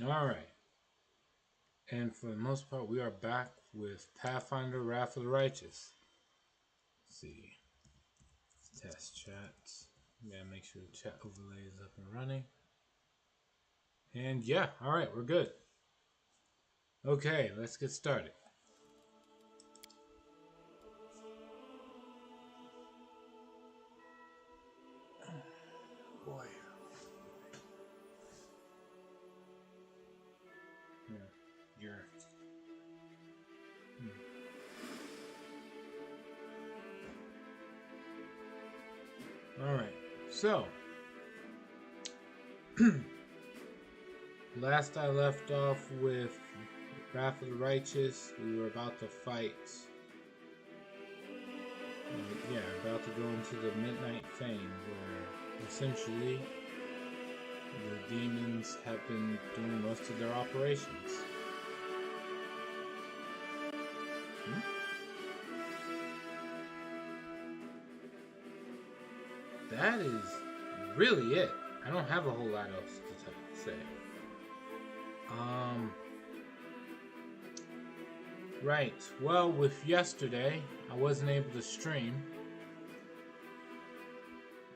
Alright. And for the most part, we are back with Pathfinder Wrath of the Righteous. Let's see. Test chats. Gotta make sure the chat overlay is up and running. And yeah, alright, we're good. Okay, let's get started. Boy. You're... Alright, so last I left off with Wrath of the Righteous. We were about to fight. About to go into the Midnight Fane, where essentially the demons have been doing most of their operations. That is really it. I don't have a whole lot else to say. Right. Well, with yesterday, I wasn't able to stream.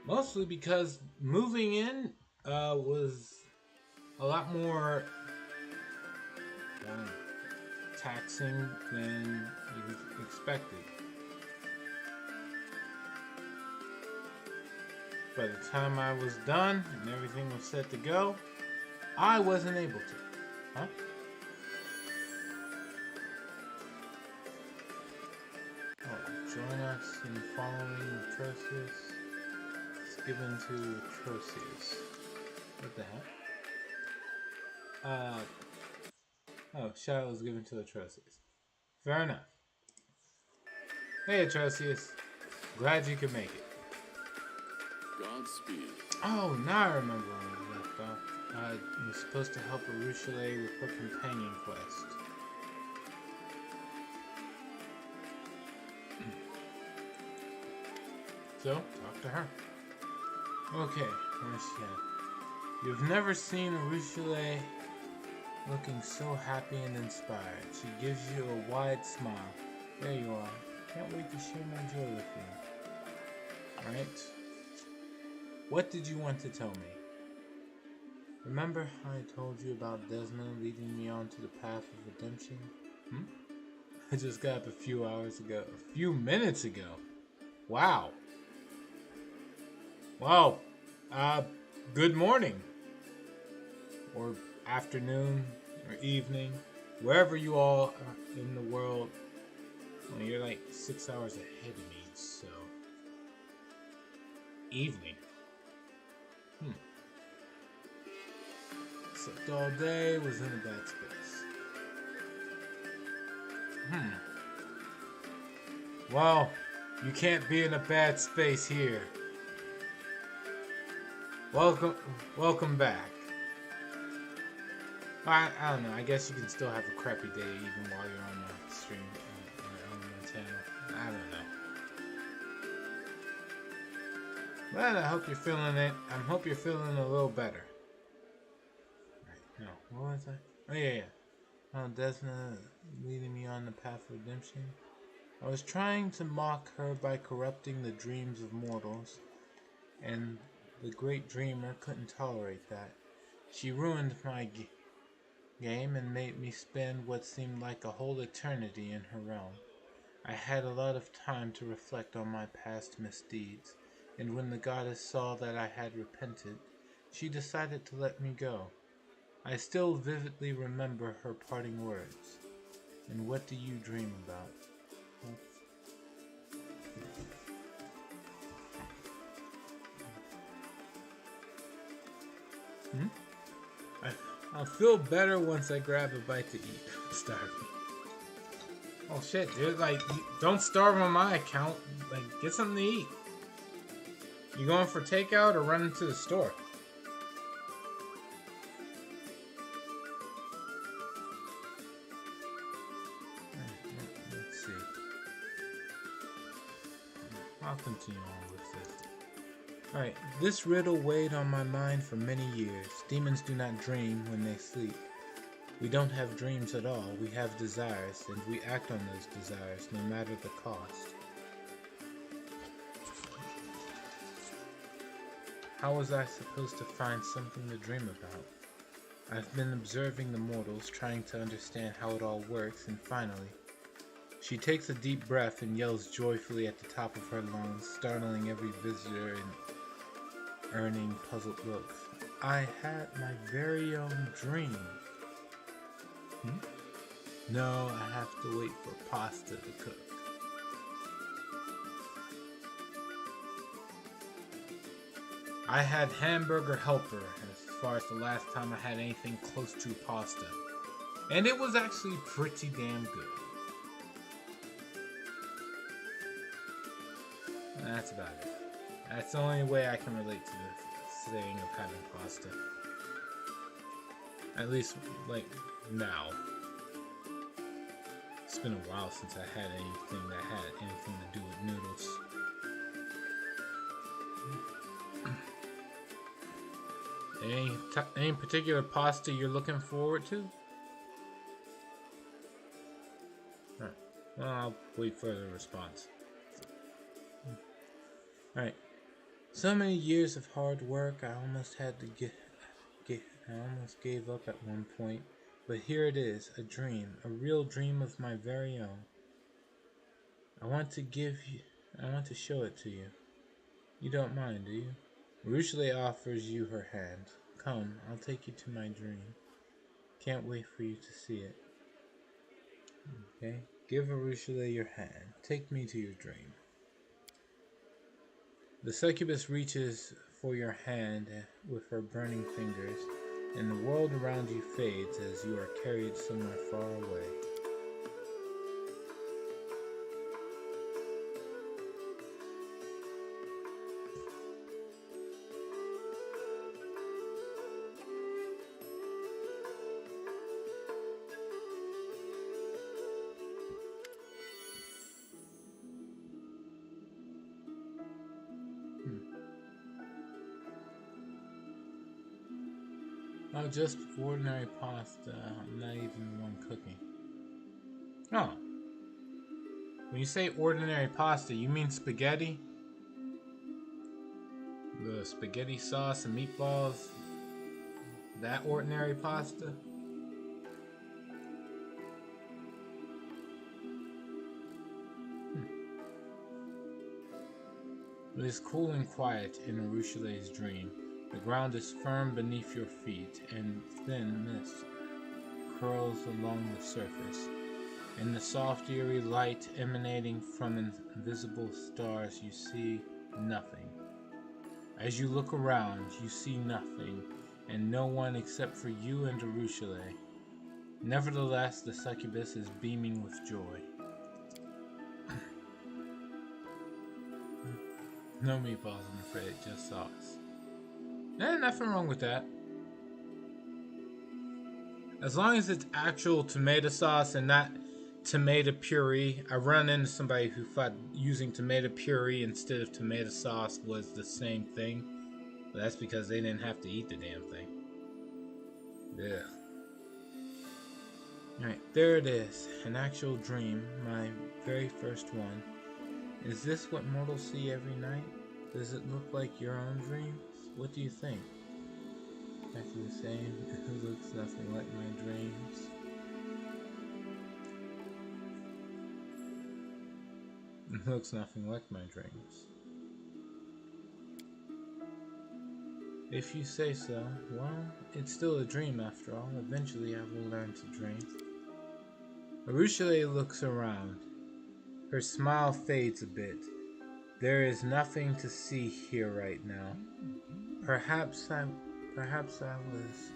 Mostly because moving in was a lot more taxing than expected. By the time I was done and everything was set to go, I wasn't able to. Huh? Join us in following Atrocious. It's given to Atrocious. What the heck? Oh, Shadow was given to Atrocious. Fair enough. Hey, Atrocious. Glad you could make it. Godspeed. Oh, now I remember when we left off. I was supposed to help Arushale with her companion quest. So, talk to her. Okay, where's she at? You've never seen Arushale looking so happy and inspired. She gives you a wide smile. There you are. Can't wait to share my joy with you. Alright? What did you want to tell me? Remember how I told you about Desmond leading me onto the path of redemption? I just got up a few minutes ago. Wow. Well, good morning. Or afternoon, or evening. Wherever you all are in the world. Well, you're like 6 hours ahead of me, so... Evening. Slept all day, was in a bad space. Well, you can't be in a bad space here. Welcome back. I don't know, I guess you can still have a crappy day even while you're on the stream, or on the channel. I don't know. But I hope you're feeling it. I hope you're feeling a little better. No, what was I? Oh, yeah. Oh, Desna leading me on the path of redemption. I was trying to mock her by corrupting the dreams of mortals, and the great dreamer couldn't tolerate that. She ruined my game and made me spend what seemed like a whole eternity in her realm. I had a lot of time to reflect on my past misdeeds, and when the goddess saw that I had repented, she decided to let me go. I still vividly remember her parting words. And what do you dream about? I'll feel better once I grab a bite to eat. Starving. Oh shit, dude, like, don't starve on my account. Like, get something to eat. You going for takeout or running to the store? Let's see. I'll continue on with this. Alright, this riddle weighed on my mind for many years. Demons do not dream when they sleep. We don't have dreams at all, we have desires, and we act on those desires, no matter the cost. How was I supposed to find something to dream about? I've been observing the mortals, trying to understand how it all works, and finally, she takes a deep breath and yells joyfully at the top of her lungs, startling every visitor and earning puzzled looks. I had my very own dream. No, I have to wait for pasta to cook. I had hamburger helper as far as the last time I had anything close to pasta. And it was actually pretty damn good. That's about it. That's the only way I can relate to the saying of having pasta. At least, like, now. It's been a while since I had anything that had anything to do with noodles. Any particular pasta you're looking forward to? Alright. Well, I'll wait for the response. Alright. So many years of hard work, I almost had to I almost gave up at one point. But here it is, a dream, a real dream of my very own. I want to show it to you. You don't mind, do you? Ruchele offers you her hand. Come, I'll take you to my dream. Can't wait for you to see it. Okay? Give Ruchele your hand. Take me to your dream. The succubus reaches for your hand with her burning fingers, and the world around you fades as you are carried somewhere far away. Oh, just ordinary pasta, not even one cooking. Oh. When you say ordinary pasta, you mean spaghetti? The spaghetti sauce and meatballs? That ordinary pasta? It is cool and quiet in Ruchele's dream. The ground is firm beneath your feet, and thin mist curls along the surface. In the soft, eerie light emanating from invisible stars, you see nothing. As you look around, you see nothing, and no one except for you and Ruchele. Nevertheless, the succubus is beaming with joy. No meatballs, I'm afraid, just sauce. Nothing wrong with that. As long as it's actual tomato sauce and not tomato puree. I run into somebody who thought using tomato puree instead of tomato sauce was the same thing. But that's because they didn't have to eat the damn thing. Yeah. Alright, there it is. An actual dream. My very first one. Is this what mortals see every night? Does it look like your own dreams? What do you think? Exactly the same. It looks nothing like my dreams. It looks nothing like my dreams. If you say so, well, it's still a dream after all. Eventually I will learn to dream. Ruchele looks around. Her smile fades a bit. There is nothing to see here right now. Perhaps I was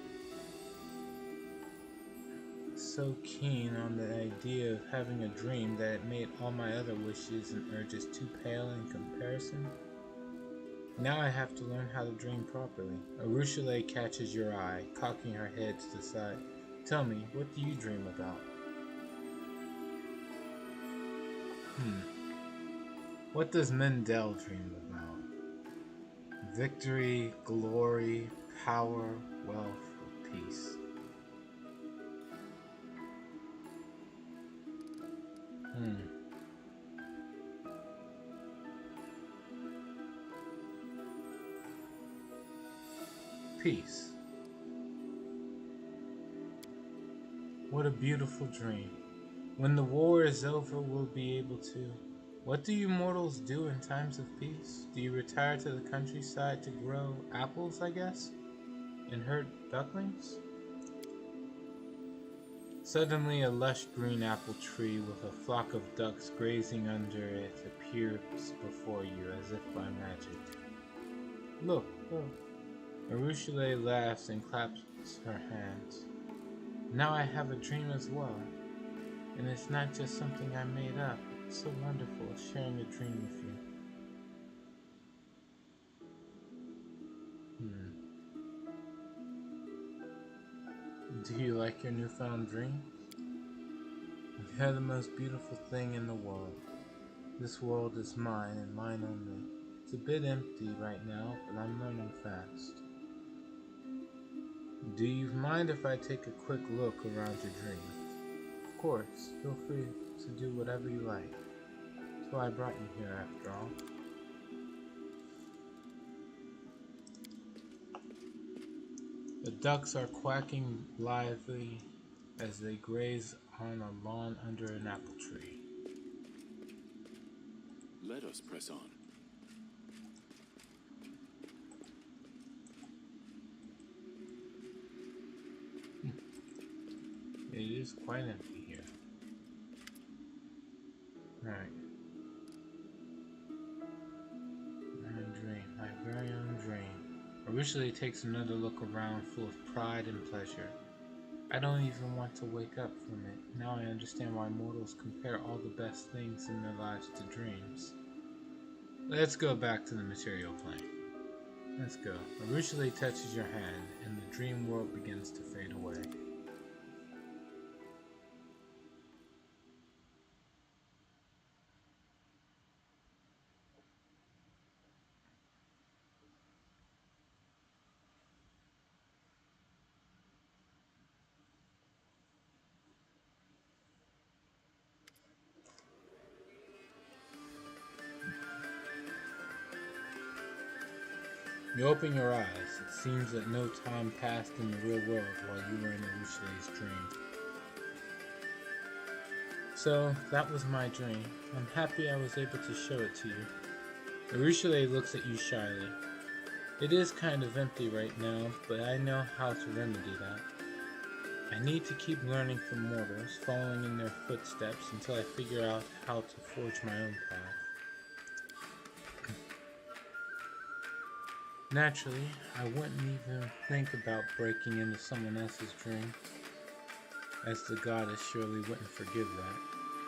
so keen on the idea of having a dream that it made all my other wishes and urges too pale in comparison. Now I have to learn how to dream properly. Ruchele catches your eye, cocking her head to the side. Tell me, what do you dream about? What does Mendel dream about? Victory, glory, power, wealth, or peace? peace. What a beautiful dream. When the war is over, we'll be able to. What do you mortals do in times of peace? Do you retire to the countryside to grow apples, I guess? And herd ducklings? Suddenly a lush green apple tree with a flock of ducks grazing under it appears before you as if by magic. Look, look. Arushale laughs and claps her hands. Now I have a dream as well. And it's not just something I made up. It's so wonderful sharing a dream with you. Do you like your newfound dream? You're the most beautiful thing in the world. This world is mine and mine only. It's a bit empty right now, but I'm learning fast. Do you mind if I take a quick look around your dream? Of course, feel free to do whatever you like. That's why I brought you here after all. The ducks are quacking blithely as they graze on a lawn under an apple tree. Let us press on. It is quite empty here. Alright. My dream, my very own dream. Arushale takes another look around full of pride and pleasure. I don't even want to wake up from it. Now I understand why mortals compare all the best things in their lives to dreams. Let's go back to the material plane. Let's go. Arushale touches your hand, and the dream world begins to fade away. You open your eyes. It seems that no time passed in the real world while you were in Arushale's dream. So, that was my dream. I'm happy I was able to show it to you. Arushale looks at you shyly. It is kind of empty right now, but I know how to remedy that. I need to keep learning from mortals, following in their footsteps until I figure out how to forge my own path. Naturally, I wouldn't even think about breaking into someone else's dream, as the goddess surely wouldn't forgive that.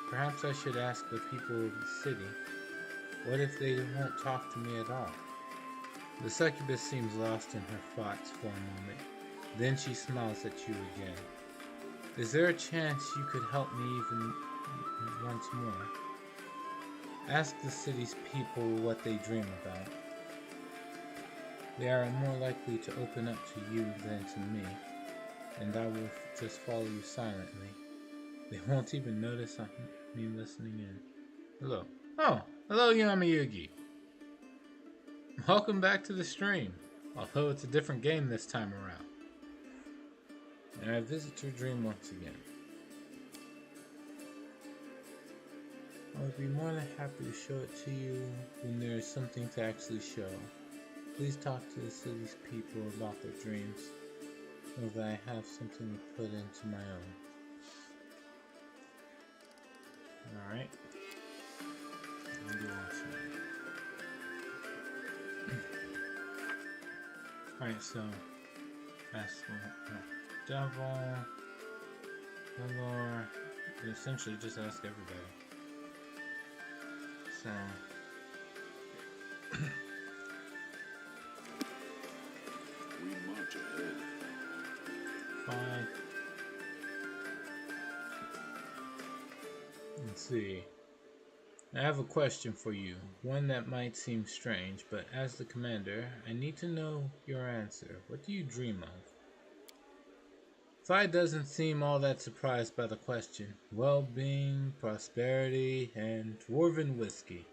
Perhaps I should ask the people of the city. What if they won't talk to me at all? The succubus seems lost in her thoughts for a moment. Then she smiles at you again. Is there a chance you could help me even once more? Ask the city's people what they dream about. They are more likely to open up to you than to me, and I will just follow you silently. They won't even notice me listening in. Hello. Oh, hello Yamayugi. Welcome back to the stream, although it's a different game this time around. And I visit your dream once again. I would be more than happy to show it to you when there is something to actually show. Please talk to the city's people about their dreams, so that I have something to put into my own. Alright. I'll do awesome. Alright, so that's the devil, Lord, essentially just ask everybody. So We march ahead. fine. Let's see. I have a question for you, one that might seem strange, but as the commander, I need to know your answer. What do you dream of? Fi doesn't seem all that surprised by the question. Well-being, prosperity, and dwarven whiskey.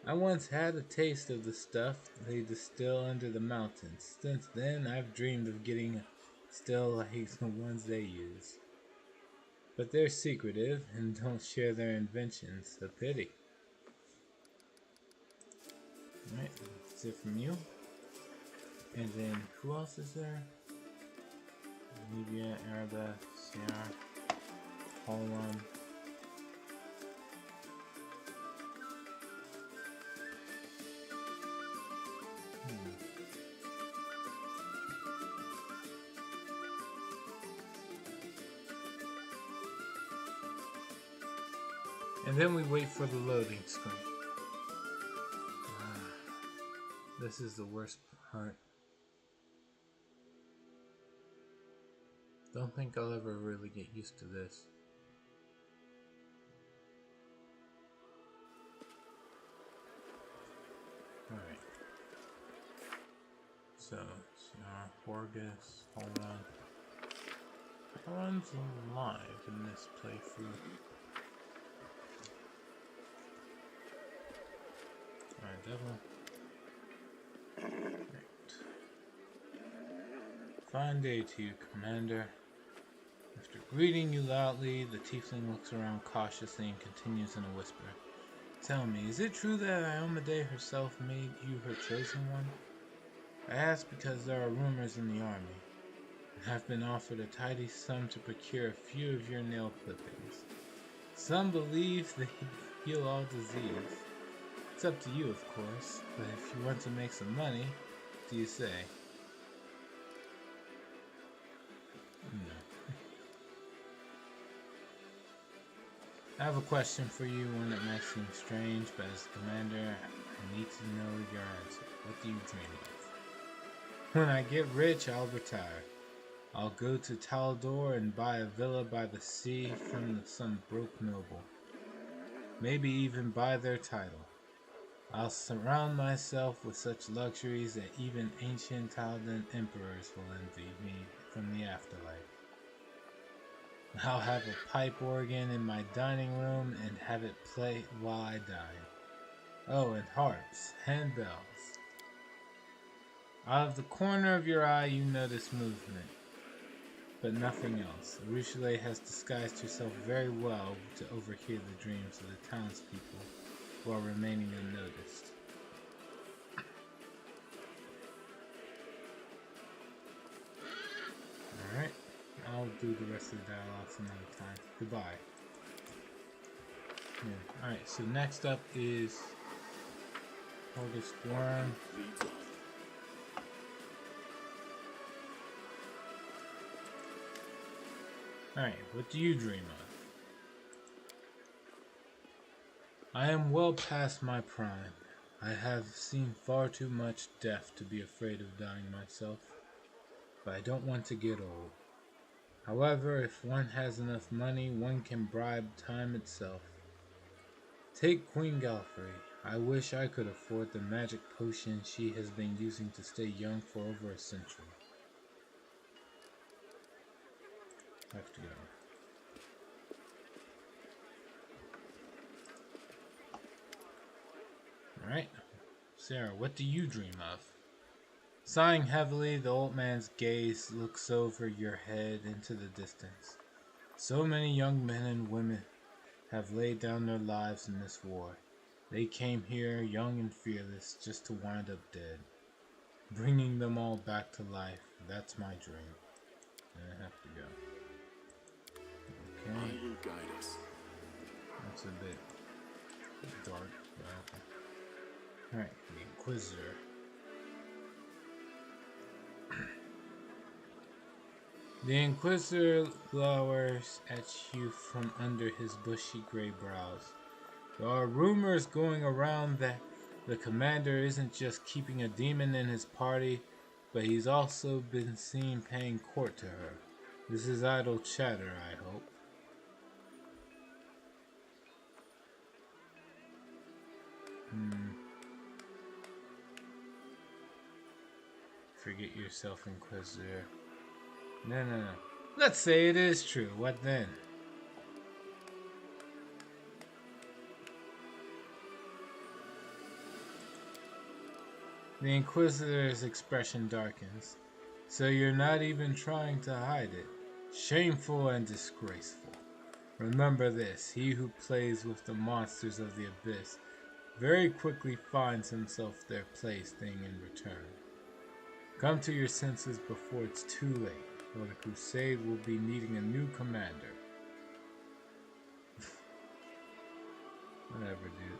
I once had a taste of the stuff they distill under the mountains. Since then, I've dreamed of getting still like the ones they use. But they're secretive and don't share their inventions. A pity. Alright, that's it from you. And then, who else is there? Olivia, Arabeth, Sierra, Holland. And then we wait for the loading screen. This is the worst part. Don't think I'll ever really get used to this. Alright. So, Horgus, hold on. Holland's alive in this playthrough. Alright, Devil. Right. Fine day to you, Commander. After greeting you loudly, the tiefling looks around cautiously and continues in a whisper. Tell me, is it true that Iomedae herself made you her chosen one? I ask because there are rumors in the army, and have been offered a tidy sum to procure a few of your nail clippings. Some believe they heal all disease. It's up to you, of course, but if you want to make some money, what do you say? No. I have a question for you, one that might seem strange, but as commander, I need to know your answer. What do you dream of? When I get rich, I'll retire. I'll go to Taldor and buy a villa by the sea from some broke noble. Maybe even buy their title. I'll surround myself with such luxuries that even ancient Taldan emperors will envy me from the afterlife. I'll have a pipe organ in my dining room and have it play while I dine. Oh, and harps, and bells. Out of the corner of your eye you notice movement, but nothing else. Ruchelet has disguised herself very well to overhear the dreams of the townspeople while remaining unnoticed. Alright, I'll do the rest of the dialogue some other time. Goodbye. Yeah. Alright, so next up is August Worm. Leads on. Alright, what do you dream of? I am well past my prime. I have seen far too much death to be afraid of dying myself, but I don't want to get old. However, if one has enough money, one can bribe time itself. Take Queen Galfrey. I wish I could afford the magic potion she has been using to stay young for over a century. I have to go. Alright. Sarah, what do you dream of? Sighing heavily, the old man's gaze looks over your head into the distance. So many young men and women have laid down their lives in this war. They came here young and fearless just to wind up dead. Bringing them all back to life, that's my dream. And I have to go. I Okay, will guide us. that's a bit dark, but okay. Alright, the Inquisitor. The Inquisitor glowers at you from under his bushy gray brows. There are rumors going around that the commander isn't just keeping a demon in his party, but he's also been seen paying court to her. This is idle chatter, I hope. Forget yourself, Inquisitor. No. Let's say it is true. What then? The Inquisitor's expression darkens. So you're not even trying to hide it. Shameful and disgraceful. Remember this, he who plays with the monsters of the abyss very quickly finds himself their plaything in return. Come to your senses before it's too late, or the crusade will be needing a new commander. Whatever, dude.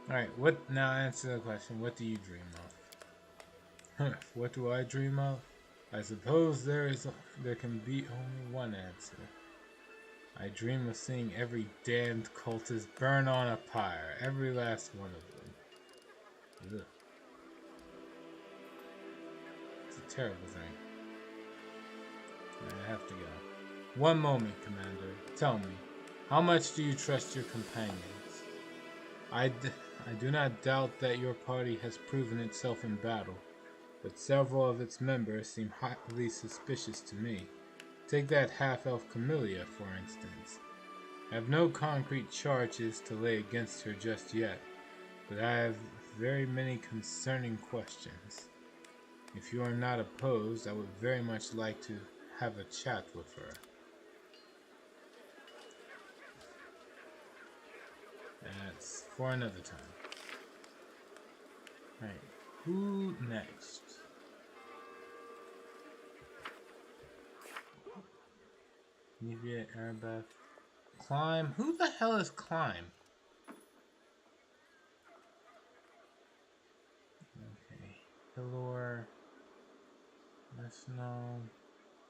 Alright, what now answer the question, what do you dream of? What do I dream of? I suppose there can be only one answer. I dream of seeing every damned cultist burn on a pyre, every last one of them. Ugh. It's a terrible thing. I have to go. One moment, Commander. Tell me, how much do you trust your companions? I do not doubt that your party has proven itself in battle, but several of its members seem highly suspicious to me. Take that half-elf Camellia, for instance. I have no concrete charges to lay against her just yet, but I have very many concerning questions. If you are not opposed, I would very much like to have a chat with her. That's for another time. Alright, who next? Nivea, Erebeth, Climb. Who the hell is Climb? Okay, Hilor, Lesno,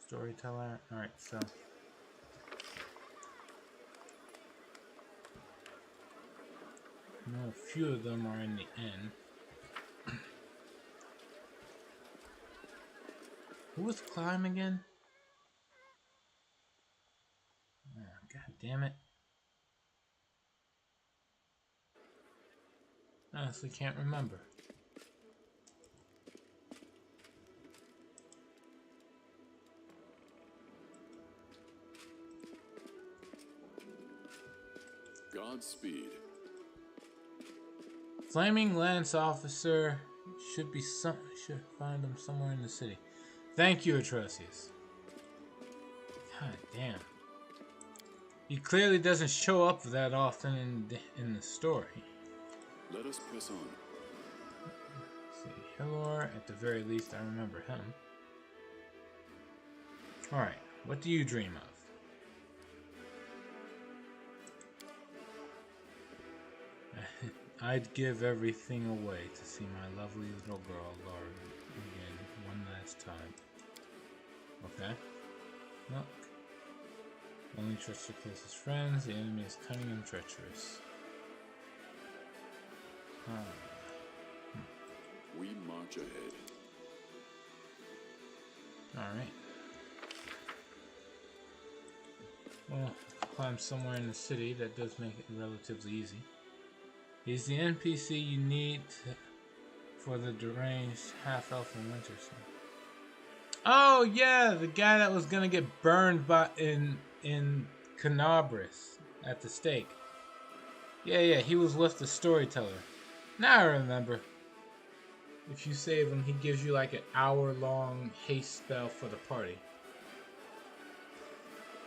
Storyteller. Alright, so. I know a few of them are in the inn. Who was Climb again? Oh, God damn it. I honestly can't remember. Godspeed. Flaming Lance Officer should find him somewhere in the city. Thank you, Atrocious. God damn. He clearly doesn't show up that often in the story. Let us press on. Let's see, Hilor, at the very least I remember him. Alright, what do you dream of? I'd give everything away to see my lovely little girl Laura again one last time. Okay. Look. Only trust your closest friends. The enemy is cunning and treacherous. We march ahead. Alright. Well, climb somewhere in the city. That does make it relatively easy. He's the NPC you need for the deranged half-elf in Winterson. Oh yeah, the guy that was gonna get burned in Canabris at the stake. Yeah, he was with the Storyteller. Now I remember. If you save him, he gives you like an hour-long haste spell for the party.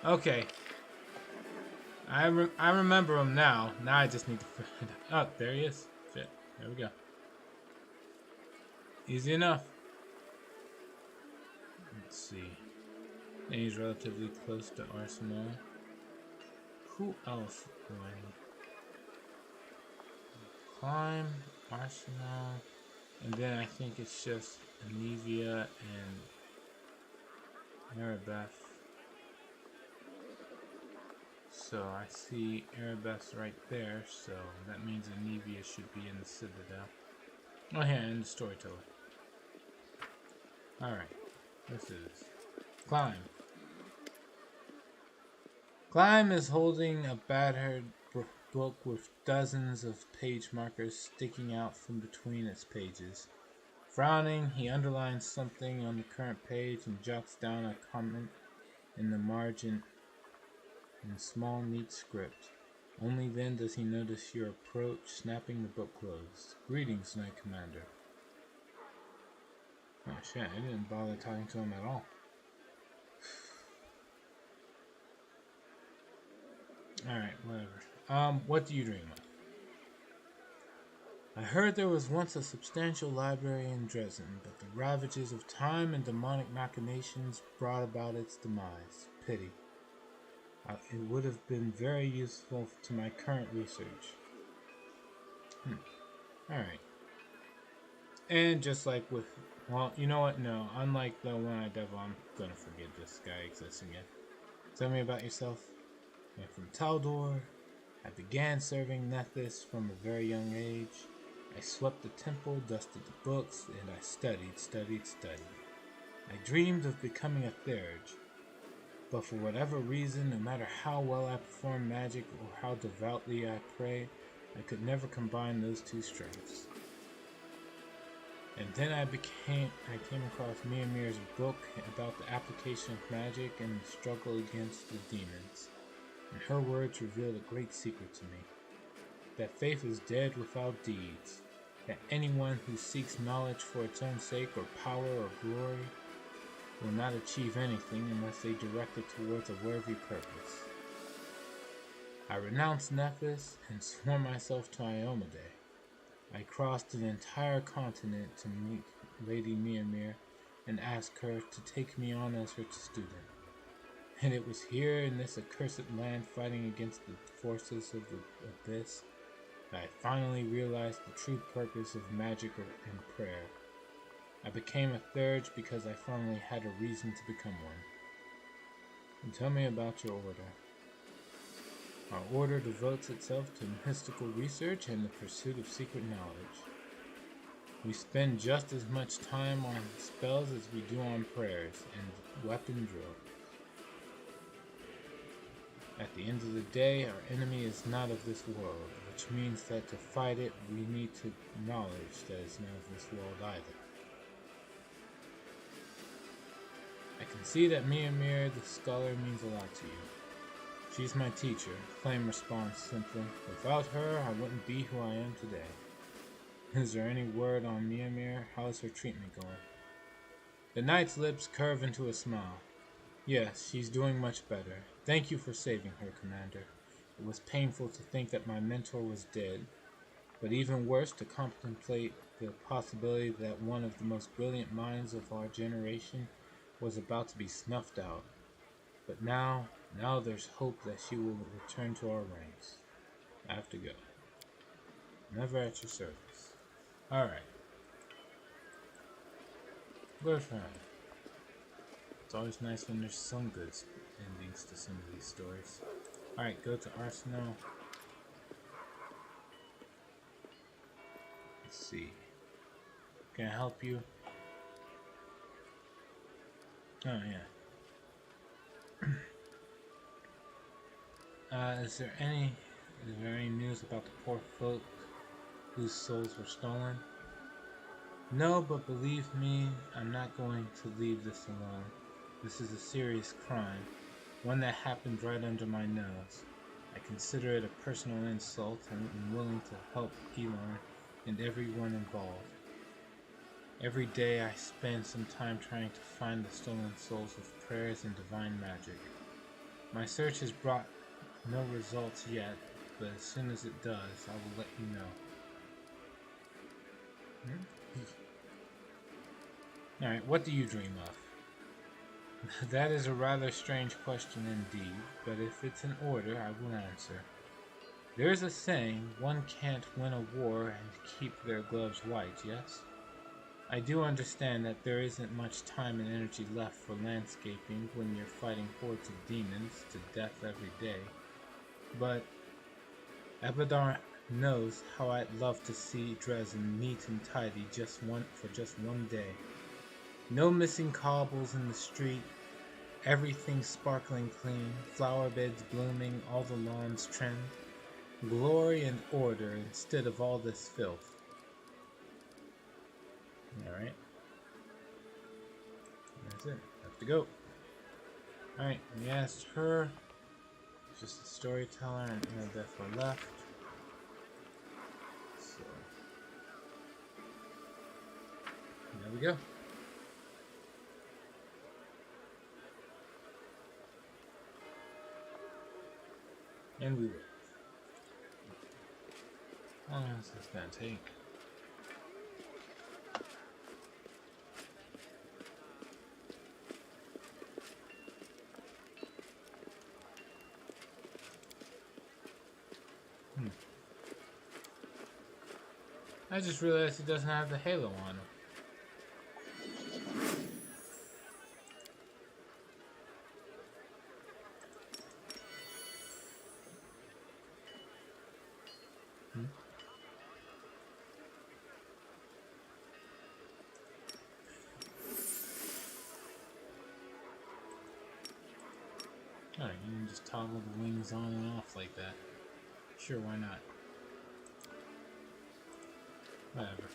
Okay. I remember him now. Now I just need to find out. Oh, there he is. Shit. There we go. Easy enough. Let's see. And he's relatively close to Arsenal. Who else do I need? Climb, Arsenal, and then I think it's just Anivia and Erebeth. So I see Erebeth right there, so that means Anivia should be in the Citadel. Oh yeah, in the Storyteller. Alright, let's do this. Climb. Climb is holding a battered book with dozens of page markers sticking out from between its pages. Frowning, he underlines something on the current page and jots down a comment in the margin in small, neat script. Only then does he notice your approach, snapping the book closed. Greetings, Knight Commander. Oh shit, I didn't bother talking to him at all. Alright, whatever. What do you dream of? I heard there was once a substantial library in Dresden, but the ravages of time and demonic machinations brought about its demise. Pity. It would have been very useful to my current research. Alright. And just like with... Well, you know what? No. Unlike the One-Eyed Devil, I'm gonna forget this guy exists again. Tell me about yourself. I'm from Taldor. I began serving Nethys from a very young age. I swept the temple, dusted the books, and I studied. I dreamed of becoming a Theurge, but for whatever reason, no matter how well I performed magic or how devoutly I prayed, I could never combine those two strengths. And then I came across Miamir's book about the application of magic and the struggle against the demons, and her words revealed a great secret to me. That faith is dead without deeds, that anyone who seeks knowledge for its own sake or power or glory will not achieve anything unless they direct it towards a worthy purpose. I renounced Nethys and swore myself to Iomedae. I crossed an entire continent to meet Lady Miamir and ask her to take me on as her student. And it was here in this accursed land fighting against the forces of the abyss that I finally realized the true purpose of magic and prayer. I became a Theurge because I finally had a reason to become one. And tell me about your order. Our order devotes itself to mystical research and the pursuit of secret knowledge. We spend just as much time on spells as we do on prayers and weapon drill. At the end of the day, our enemy is not of this world, which means that to fight it, we need to acknowledge that it's not of this world either. I can see that Miamir the scholar means a lot to you. She's my teacher, Flame responds simply. Without her, I wouldn't be who I am today. Is there any word on Miamir? How is her treatment going? The knight's lips curve into a smile. Yes, she's doing much better. Thank you for saving her, Commander. It was painful to think that my mentor was dead, but even worse to contemplate the possibility that one of the most brilliant minds of our generation was about to be snuffed out. But now there's hope that she will return to our ranks. I have to go. Never at your service. Alright. Good friend. It's always nice when there's some good endings to some of these stories. Alright, go to Arsenal. Let's see. Can I help you? Oh, yeah. Is there any news about the poor folk whose souls were stolen? No, but believe me, I'm not going to leave this alone. This is a serious crime, one that happened right under my nose. I consider it a personal insult and am willing to help Elon and everyone involved. Every day I spend some time trying to find the stolen souls with prayers and divine magic. My search has brought no results yet, but as soon as it does, I will let you know. Alright, what do you dream of? That is a rather strange question indeed, but if it's in order, I will answer. There is a saying, one can't win a war and keep their gloves white, yes? I do understand that there isn't much time and energy left for landscaping when you're fighting hordes of demons to death every day, but Abadar knows how I'd love to see Dresden neat and tidy for just one day. No missing cobbles in the street, everything sparkling clean, flower beds blooming, all the lawns trimmed. Glory and order instead of all this filth. Alright. That's it. Have to go. Alright, we asked her. Just a storyteller and Inadefra left. So there we go. And we will. How long is this gonna take? I just realized he doesn't have the halo on him. Alright, you can just toggle the wings on and off like that. Sure, why not? Whatever.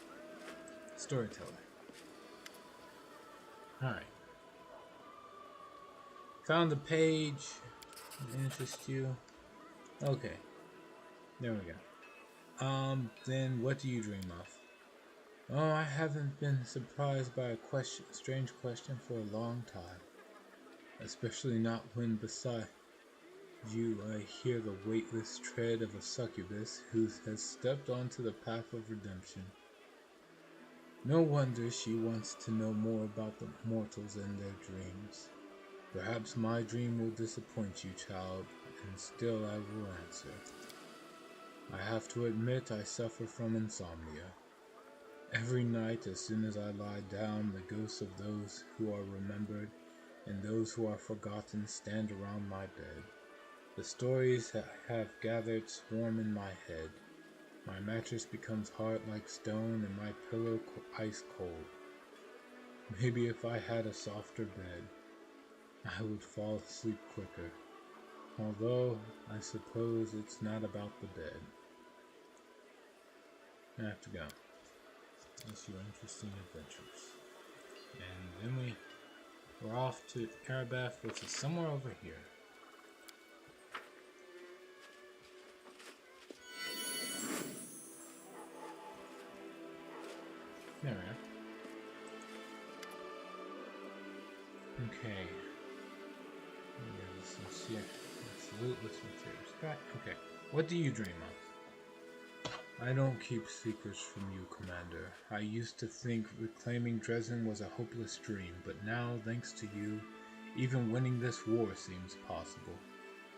Storyteller. Alright. Found the page that interests you. Okay. There we go. Then what do you dream of? Oh, I haven't been surprised by a strange question for a long time. Especially not when beside you I hear the weightless tread of a succubus who has stepped onto the path of redemption. No wonder she wants to know more about the mortals and their dreams. Perhaps my dream will disappoint you, child, and still I will answer. I have to admit I suffer from insomnia. Every night, as soon as I lie down, the ghosts of those who are remembered and those who are forgotten stand around my bed. The stories have gathered swarm in my head. My mattress becomes hard like stone and my pillow ice cold. Maybe if I had a softer bed, I would fall asleep quicker. Although, I suppose it's not about the bed. I have to go. That's your interesting adventures. And then we're off to Arabeth, which is somewhere over here. There we are. Okay. Sincere. Absolute with sincere. Okay. What do you dream of? I don't keep secrets from you, Commander. I used to think reclaiming Dresden was a hopeless dream, but now, thanks to you, even winning this war seems possible.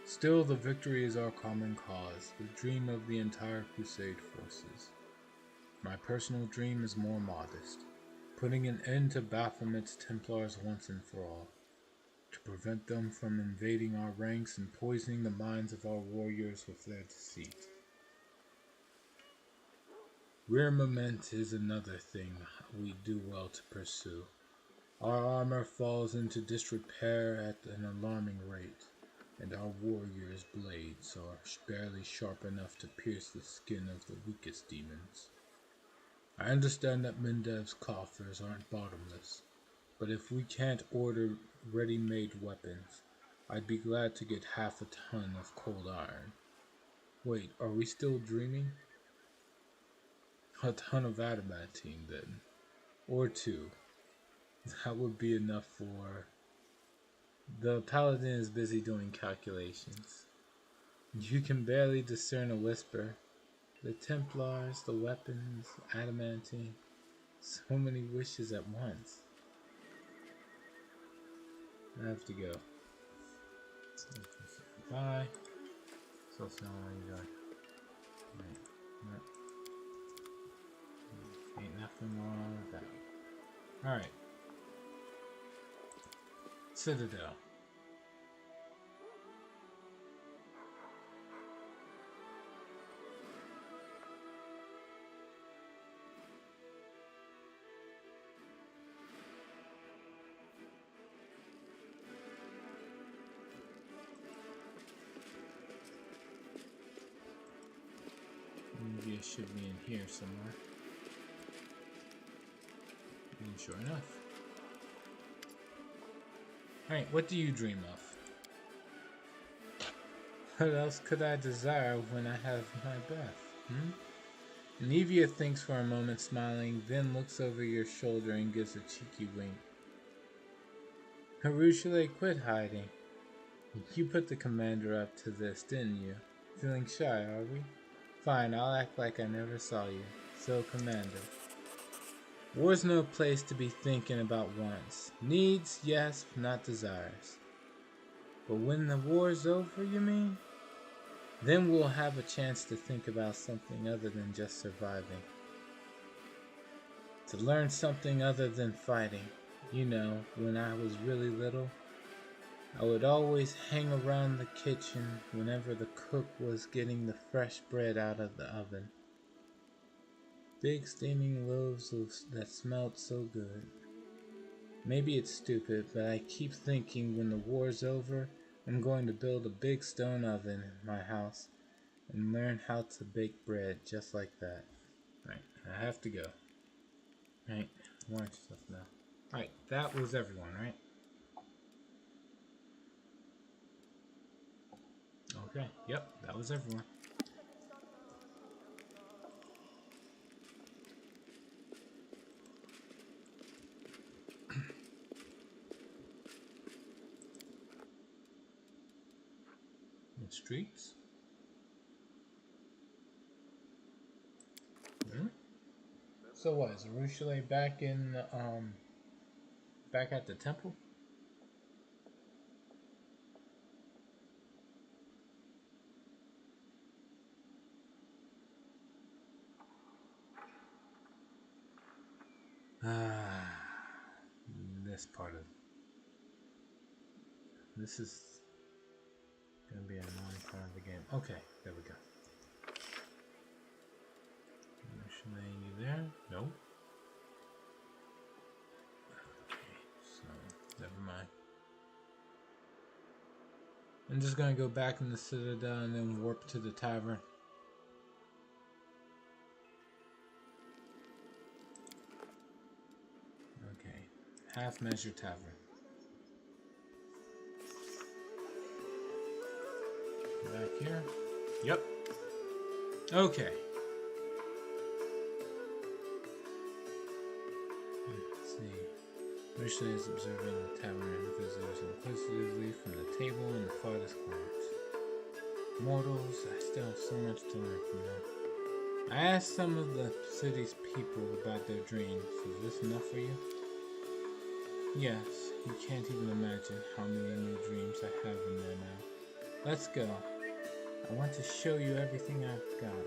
Still, the victory is our common cause, the dream of the entire Crusade forces. My personal dream is more modest, putting an end to Baphomet's Templars once and for all, to prevent them from invading our ranks and poisoning the minds of our warriors with their deceit. Rearmament is another thing we do well to pursue. Our armor falls into disrepair at an alarming rate, and our warriors' blades are barely sharp enough to pierce the skin of the weakest demons. I understand that Mendev's coffers aren't bottomless, but if we can't order ready-made weapons, I'd be glad to get half a ton of cold iron. Wait, are we still dreaming? A ton of adamantine, then. Or two. That would be enough for... The paladin is busy doing calculations. You can barely discern a whisper. The Templars, the weapons, adamantine. So many wishes at once. I have to go. Bye. So now what are you doing? Right. Ain't nothing wrong with that. Alright. Citadel. Maybe it should be in here somewhere. And sure enough. Alright, what do you dream of? What else could I desire when I have my breath? Nevia thinks for a moment, smiling, then looks over your shoulder and gives a cheeky wink. Harushale, quit hiding. You put the commander up to this, didn't you? Feeling shy, are we? Fine, I'll act like I never saw you. So, Commander. War's no place to be thinking about wants. Needs, yes, not desires. But when the war's over, you mean? Then we'll have a chance to think about something other than just surviving. To learn something other than fighting. You know, when I was really little, I would always hang around the kitchen whenever the cook was getting the fresh bread out of the oven. Big steaming loaves that smelled so good. Maybe it's stupid, but I keep thinking when the war's over, I'm going to build a big stone oven in my house and learn how to bake bread just like that. Right, I have to go. Right, watch stuff now. Right, that was everyone, right? Okay, yep, that was everyone. The streets? Hmm? So what, is Rushale back in, back at the temple? Ah, this part of this is gonna be an annoying part of the game. Okay, there we go. Rushale, you there? No. Okay, so never mind. I'm just gonna go back in the Citadel and then warp to the tavern. Okay, Half Measure Tavern. Back here. Yep. Okay. Let's see. Rushale is observing the tavern visitors inquisitively from the table in the farthest corners. Mortals, I still have so much to learn from them. I asked some of the city's people about their dreams. Is this enough for you? Yes, you can't even imagine how many new dreams I have in there now. Let's go. I want to show you everything I've got.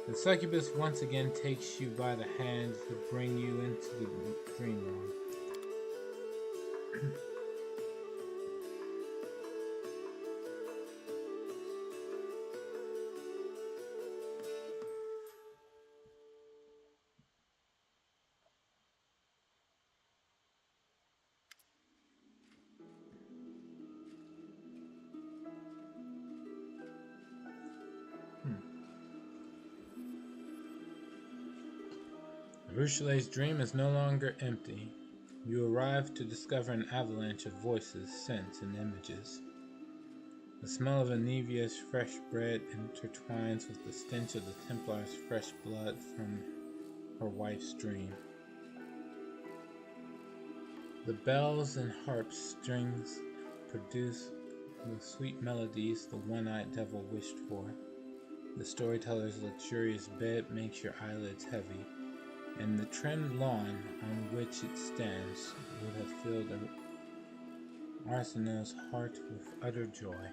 The succubus once again takes you by the hand to bring you into the dream realm. Rushale's dream is no longer empty. You arrive to discover an avalanche of voices, scents, and images. The smell of Anevia's fresh bread intertwines with the stench of the Templar's fresh blood from her wife's dream. The bells and harp strings produce the sweet melodies the one-eyed devil wished for. The storyteller's luxurious bed makes your eyelids heavy, and the trimmed lawn on which it stands would have filled Arsenault's heart with utter joy.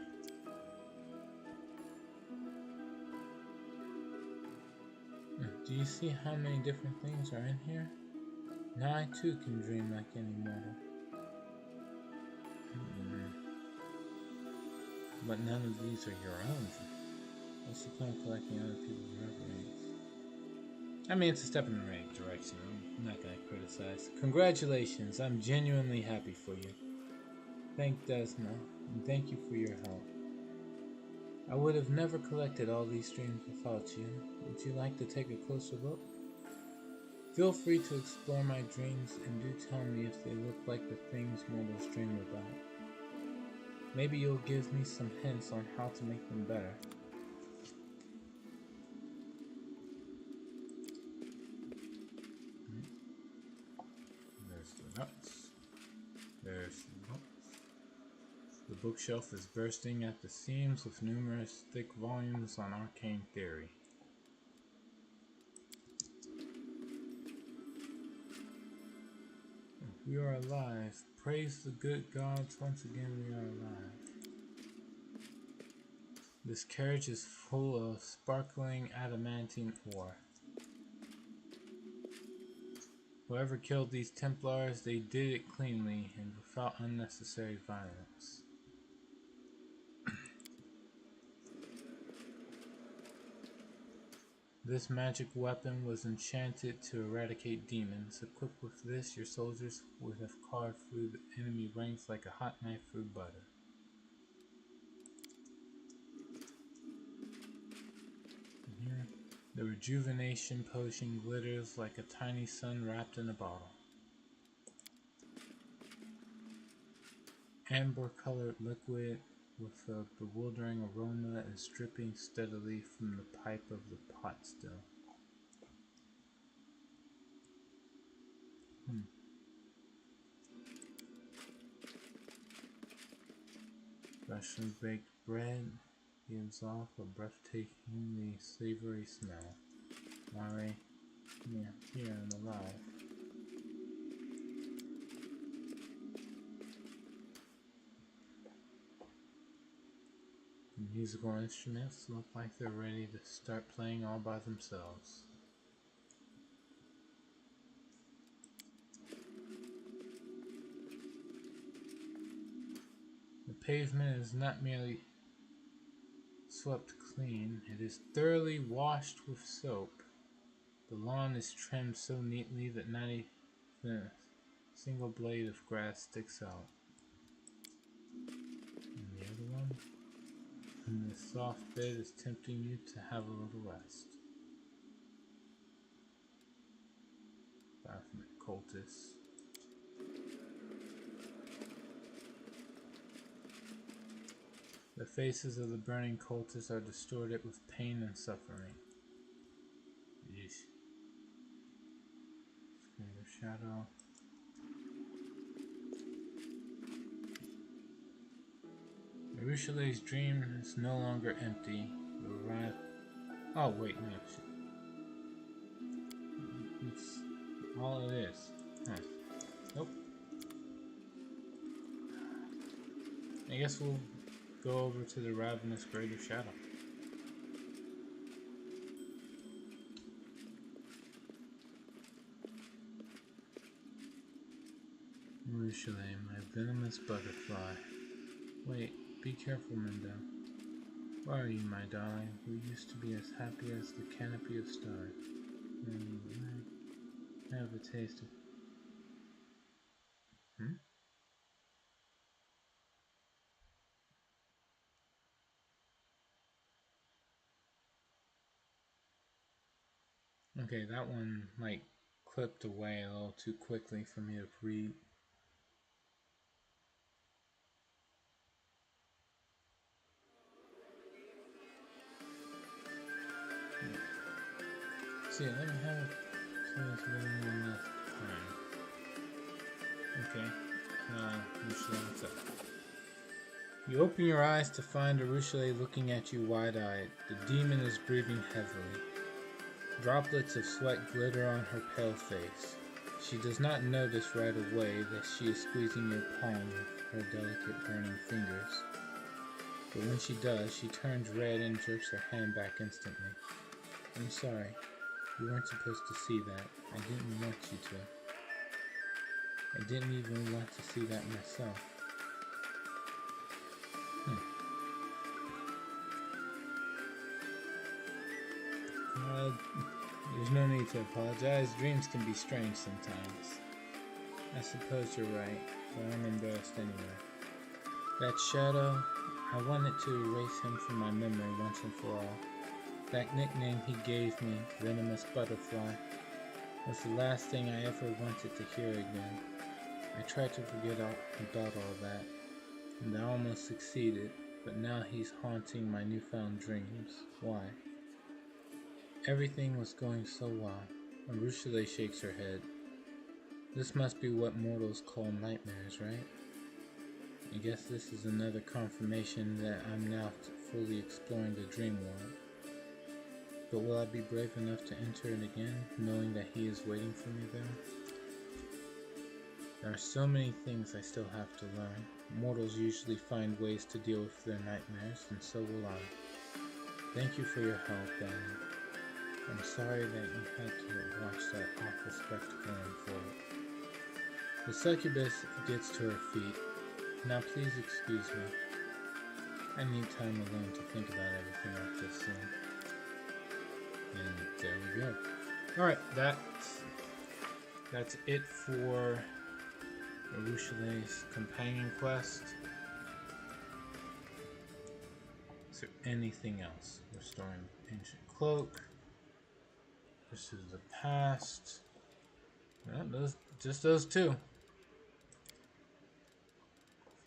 Do you see how many different things are in here? Now I too can dream like any mortal. But none of these are your own. What's the point of collecting other people's reveries? I mean, it's a step in the right direction. I'm not going to criticize. Congratulations. I'm genuinely happy for you. Thank Desna, and thank you for your help. I would have never collected all these dreams without you. Would you like to take a closer look? Feel free to explore my dreams and do tell me if they look like the things mortals dream about. Maybe you'll give me some hints on how to make them better. There's the nuts. There's the nuts. The bookshelf is bursting at the seams with numerous thick volumes on arcane theory. We are alive. Praise the good gods. Once again, we are alive. This carriage is full of sparkling adamantine ore. Whoever killed these Templars, they did it cleanly and without unnecessary violence. This magic weapon was enchanted to eradicate demons. Equipped with this, your soldiers would have carved through the enemy ranks like a hot knife through butter. Here, the rejuvenation potion glitters like a tiny sun wrapped in a bottle. Amber-colored liquid with a bewildering aroma is dripping steadily from the pipe of the pot still. Freshly baked bread gives off a breathtakingly savory smell. Mare, yeah, here I'm alive. The musical instruments look like they're ready to start playing all by themselves. The pavement is not merely swept clean, it is thoroughly washed with soap. The lawn is trimmed so neatly that not even a single blade of grass sticks out. And the other one? And the soft bed is tempting you to have a little rest. Baphomet cultists. The faces of the burning cultists are distorted with pain and suffering. Yeesh. Greater shadow. Urushile's dream is no longer empty. You arrive. Oh wait, no. It's all it is. Huh. Nope. I guess we'll go over to the Ravenous Greater Shadow. Urushile, my venomous butterfly. Wait, be careful, Mendo. Where are you, my darling? We used to be as happy as the canopy of stars. I have a taste of... Okay, that one, like, clipped away a little too quickly for me to read. See, let me have this one last time. Okay, Urushile, what's up? You open your eyes to find Urushile looking at you wide-eyed. The demon is breathing heavily. Droplets of sweat glitter on her pale face. She does not notice right away that she is squeezing your palm with her delicate burning fingers. But when she does, she turns red and jerks her hand back instantly. I'm sorry. You weren't supposed to see that. I didn't want you to. I didn't even want to see that myself. There's no need to apologize. Dreams can be strange sometimes. I suppose you're right, but I'm embarrassed anyway. That shadow, I wanted to erase him from my memory once and for all. That nickname he gave me, Venomous Butterfly, was the last thing I ever wanted to hear again. I tried to forget about all that, and I almost succeeded, but now he's haunting my newfound dreams. Why? Everything was going so well. Urushile shakes her head. This must be what mortals call nightmares, right? I guess this is another confirmation that I'm now fully exploring the dream world. But will I be brave enough to enter it again, knowing that he is waiting for me there? There are so many things I still have to learn. Mortals usually find ways to deal with their nightmares, and so will I. Thank you for your help, and I'm sorry that you had to watch that awful spectacle unfold. The succubus gets to her feet. Now please excuse me. I need time alone to think about everything I've just seen. And there we go. Alright, that's it for Urushilei's companion quest. Is there anything else? Restoring ancient cloak. This is the past. No, just those two.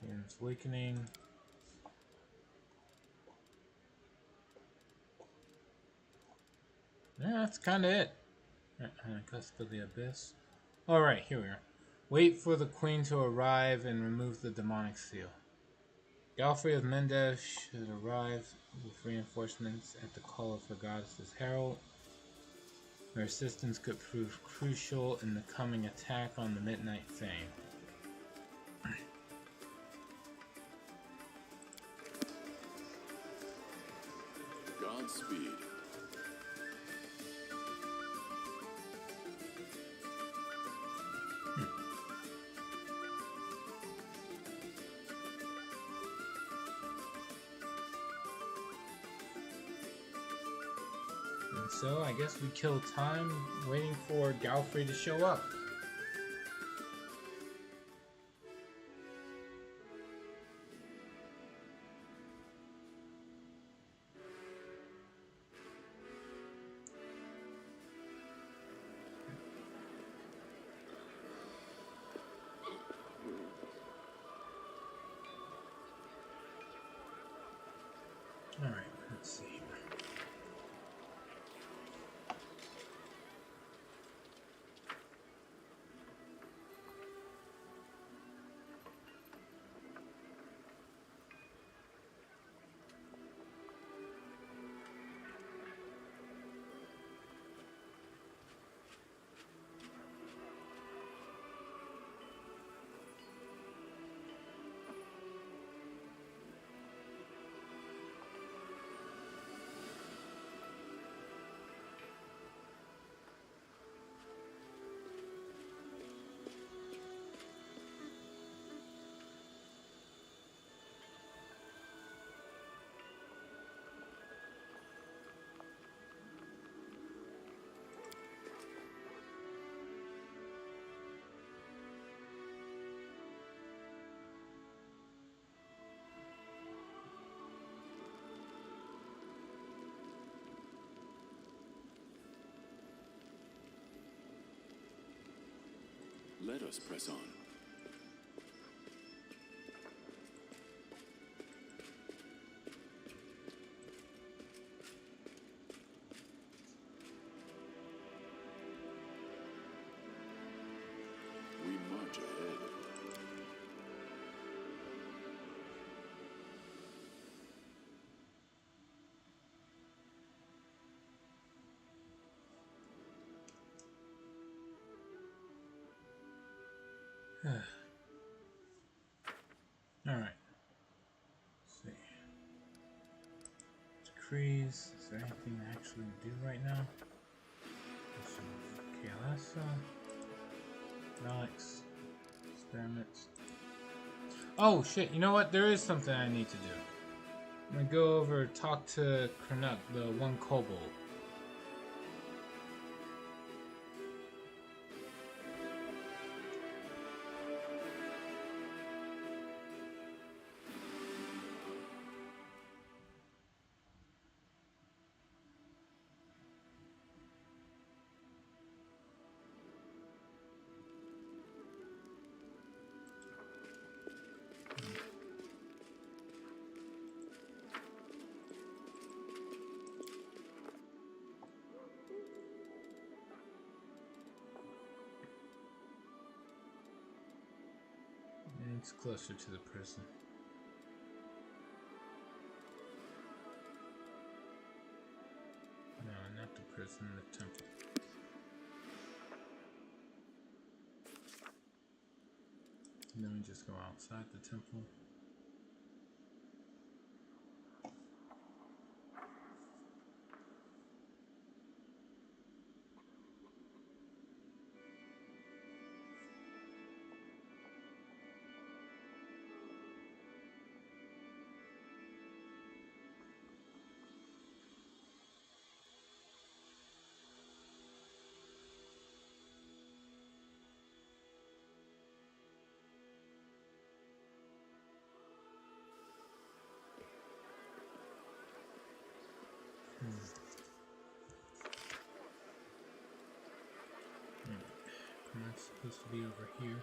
Phoenix Awakening. Yeah, that's kind of it. Cusp of the Abyss. Alright, here we are. Wait for the Queen to arrive and remove the demonic seal. Galfrey of Mendev should arrive with reinforcements at the call of her goddess's herald. Her assistance could prove crucial in the coming attack on the Midnight Fane. Godspeed. And so I guess we kill time waiting for Galfrey to show up. Alright, let's see. Let us press on. We march ahead. Alright. Let's see. Decrees. Is there anything to actually do right now? Kael'thasa. Relics. Experiments. Oh shit, you know what? There is something I need to do. I'm gonna go over talk to Krenuk, the one kobold. It's closer to the prison. No, not the prison, the temple. And then we just go outside the temple. That's supposed to be over here.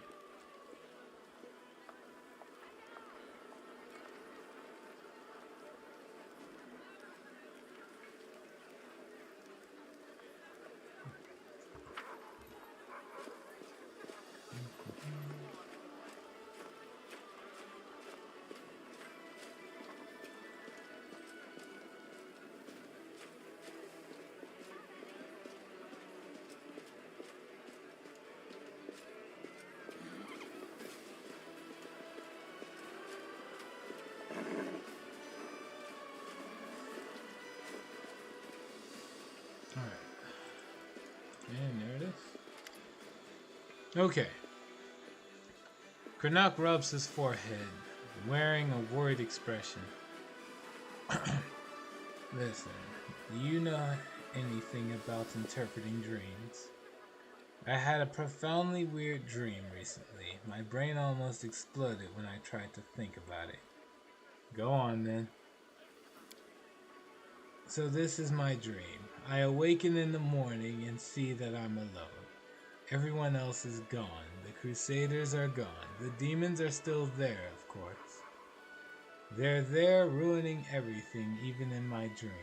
Alright. And there it is. Okay. Krenak rubs his forehead, wearing a worried expression. Listen, do you know anything about interpreting dreams? I had a profoundly weird dream recently. My brain almost exploded when I tried to think about it. Go on then. So this is my dream. I awaken in the morning and see that I'm alone. Everyone else is gone. The Crusaders are gone. The demons are still there, of course. They're there ruining everything, even in my dreams.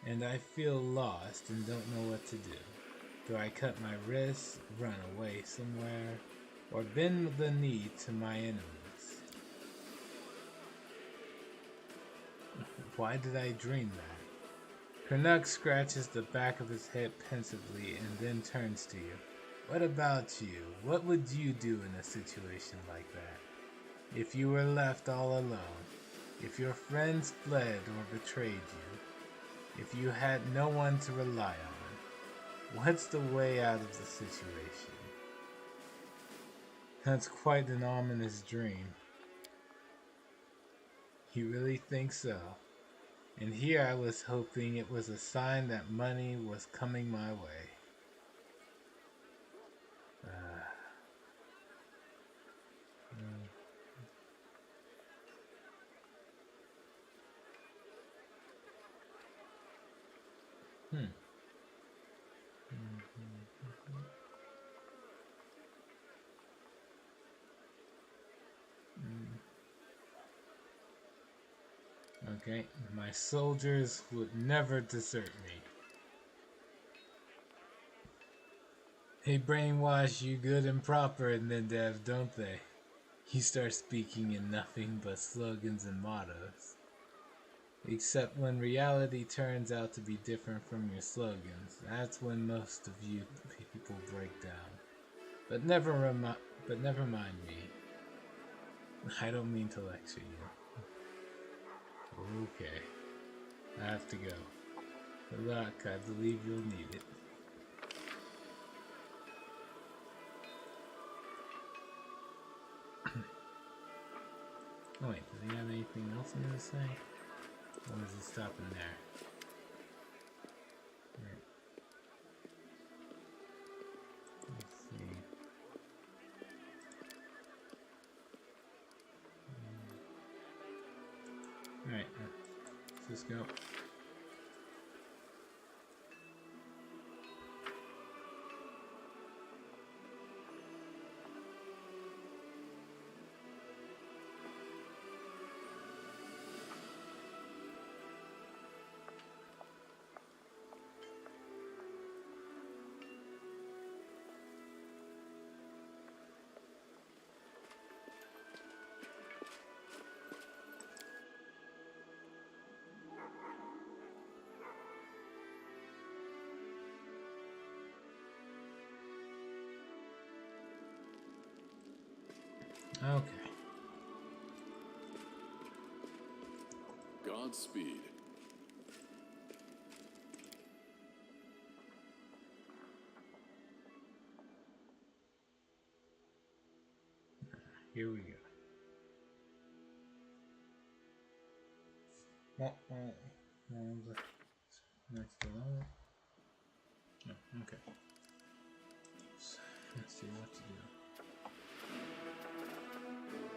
And I feel lost and don't know what to do. Do I cut my wrists, run away somewhere, or bend the knee to my enemies? Why did I dream that? Krenak scratches the back of his head pensively and then turns to you. What about you? What would you do in a situation like that? If you were left all alone, if your friends fled or betrayed you, if you had no one to rely on, what's the way out of the situation? That's quite an ominous dream. You really think so? And here I was hoping it was a sign that money was coming my way. Okay, my soldiers would never desert me. They brainwash you good and proper in the dev, don't they? You start speaking in nothing but slogans and mottos. Except when reality turns out to be different from your slogans, that's when most of you people break down. But never mind me. I don't mean to lecture you. Okay. I have to go. Good luck. I believe you'll need it. Oh wait, does he have anything else in to say? Or is he stopping there? Right. Let's see. Alright, let's just go. Okay. Godspeed. Here we go. Next to that. Oh, okay. So, let's see what to do.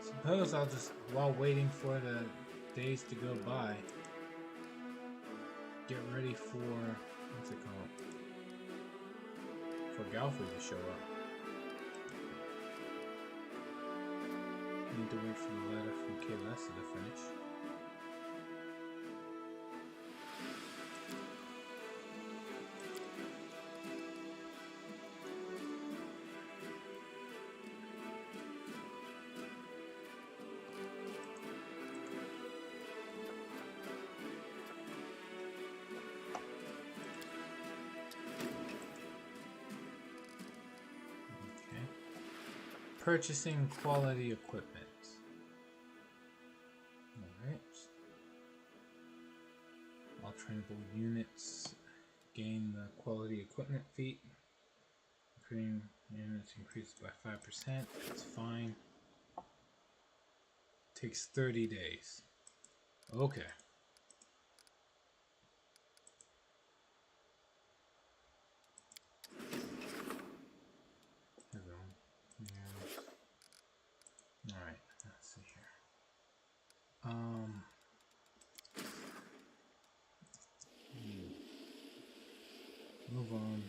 Suppose I'll just, while waiting for the days to go by, get ready for, what's it called? For Galfrey to show up. Need to wait for the letter from Kaylessa to finish. Okay. Purchasing quality equipment. Alright. All trainable units gain the quality equipment feat. Creating units increased by 5%. That's fine. Takes 30 days. Okay. Alright, let's see here. Move on.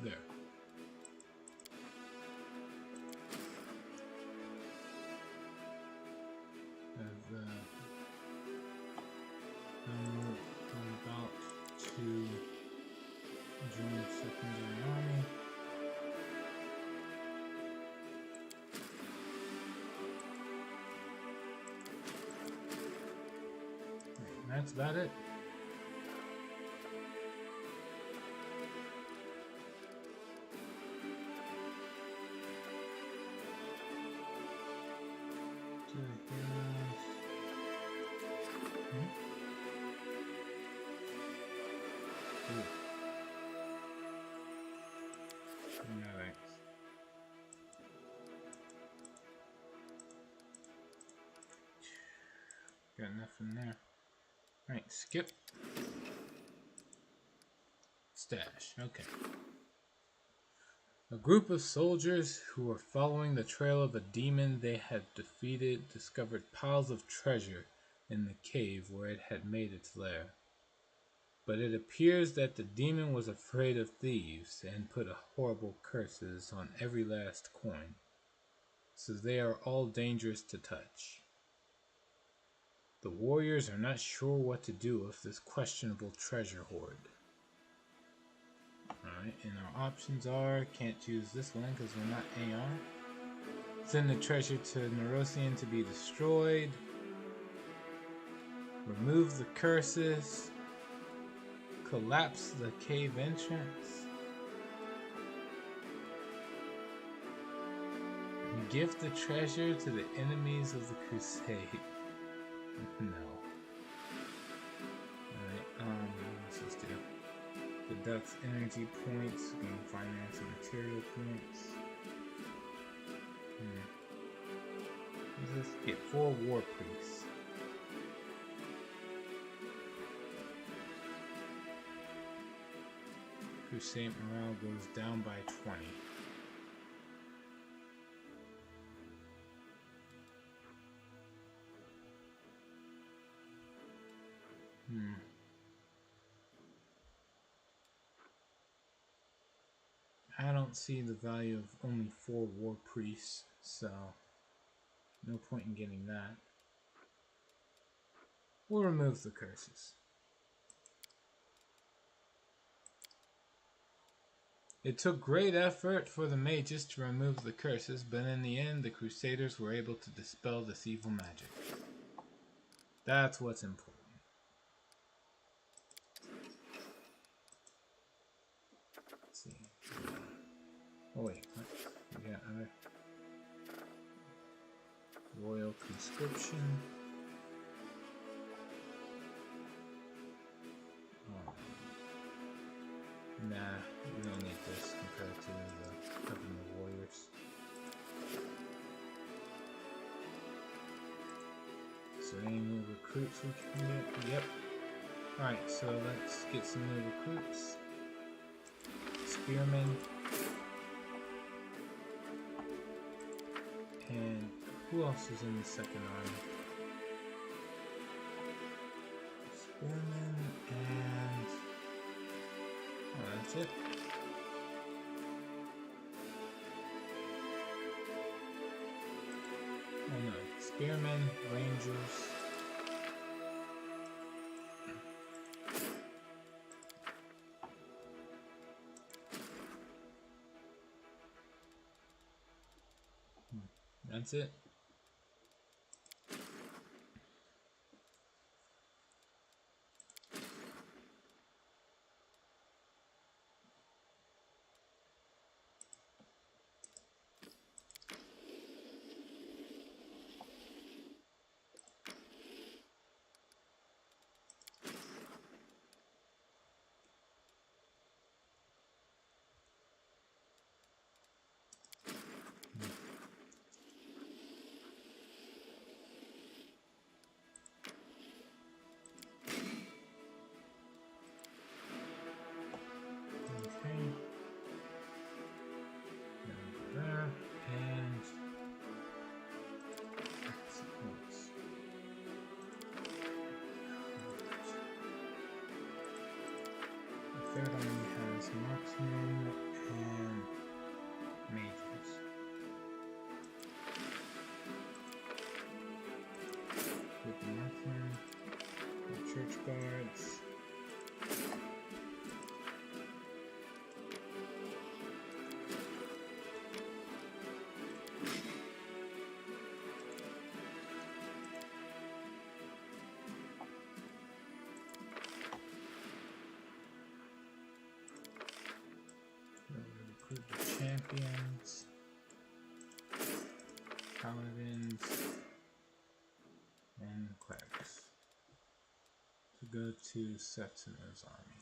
There. I'm about to join the secondary army. That's about it. No thanks. Got nothing there. Alright, skip. Stash, okay. A group of soldiers who were following the trail of a demon they had defeated discovered piles of treasure in the cave where it had made its lair. But it appears that the demon was afraid of thieves and put horrible curses on every last coin, so they are all dangerous to touch. The warriors are not sure what to do with this questionable treasure hoard. Alright, and our options are, can't choose this one because we're not AR. Send the treasure to Nerosian to be destroyed. Remove the curses. Collapse the cave entrance. Give the treasure to the enemies of the crusade. No. Alright, what's this do? Deducts energy points, gain finance and material points. What's this? Get 4 war priests. Crusade morale goes down by 20. I don't see the value of only 4 war priests, so no point in getting that. We'll remove the curses. It took great effort for the mages to remove the curses, but in the end the Crusaders were able to dispel this evil magic. That's what's important. Let's see. Oh wait, what? We got other royal conscription. Oh. Nah, we don't need this compared to the Coven of Warriors. So any new recruits we can get? Yep. Alright, so let's get some new recruits. Spearmen. And who else is in the second army? Spearmen and... oh, that's it. Oh no, spearmen, rangers. That's it. Third army has marksmen and mages. With the marksmen, the church guards. Recruit the champions, paladins, and clerics to go to Setsuno's army.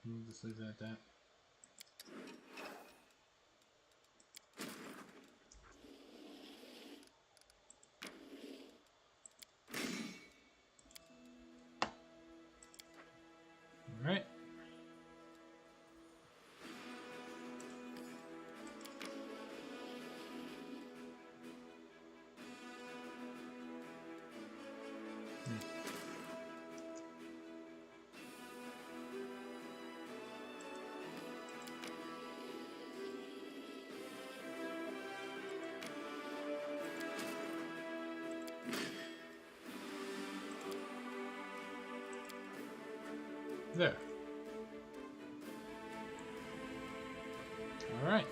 We'll just leave it at that. Alright. There. All right.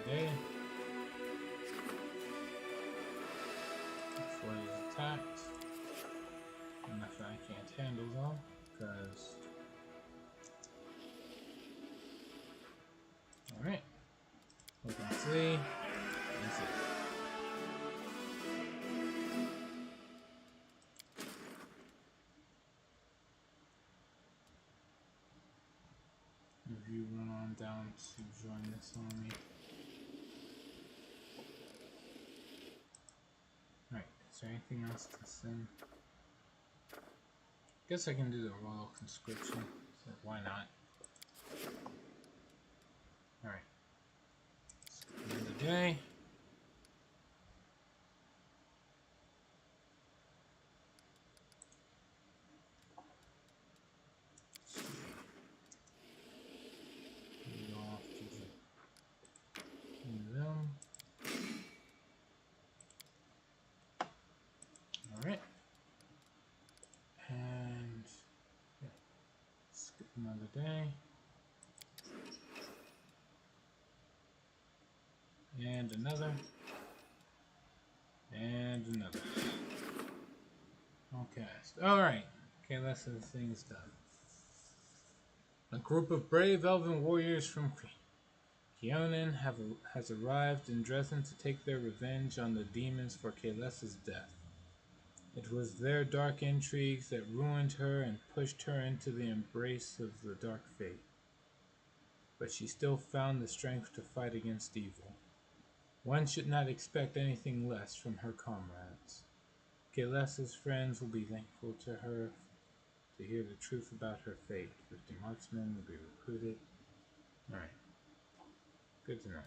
Today, before he's attacked, nothing I can't handle though, because. All right. We can see. That's it. If you run on down to join this army. Right, is there anything else to send? Guess I can do the royal conscription, so why not? Alright. End of the day. Another day. And another. And another. Okay. Alright. Okay, that's the thing's done. A group of brave elven warriors from Keonan has arrived in Dresden to take their revenge on the demons for Kaelessa's death. It was their dark intrigues that ruined her and pushed her into the embrace of the dark fate. But she still found the strength to fight against evil. One should not expect anything less from her comrades. Kaelessa's friends will be thankful to her to hear the truth about her fate. 50 marksmen will be recruited. Alright. Good to know.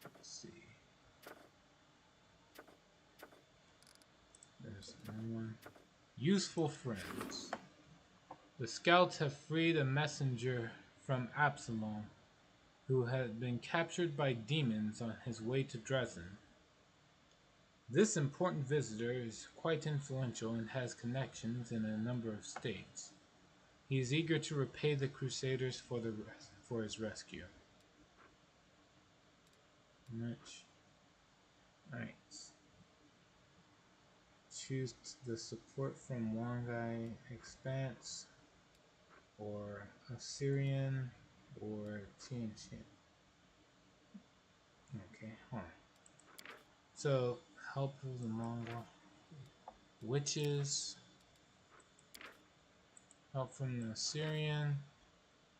Let's see. There's another one. Useful friends. The scouts have freed a messenger from Absalom, who had been captured by demons on his way to Dresden. This important visitor is quite influential and has connections in a number of states. He is eager to repay the Crusaders for his rescue. Much. Alright. Choose the support from Wangai Expanse, or Assyrian, or Tianjin. Okay, hold on. So, help of the Mongol witches, help from the Assyrian,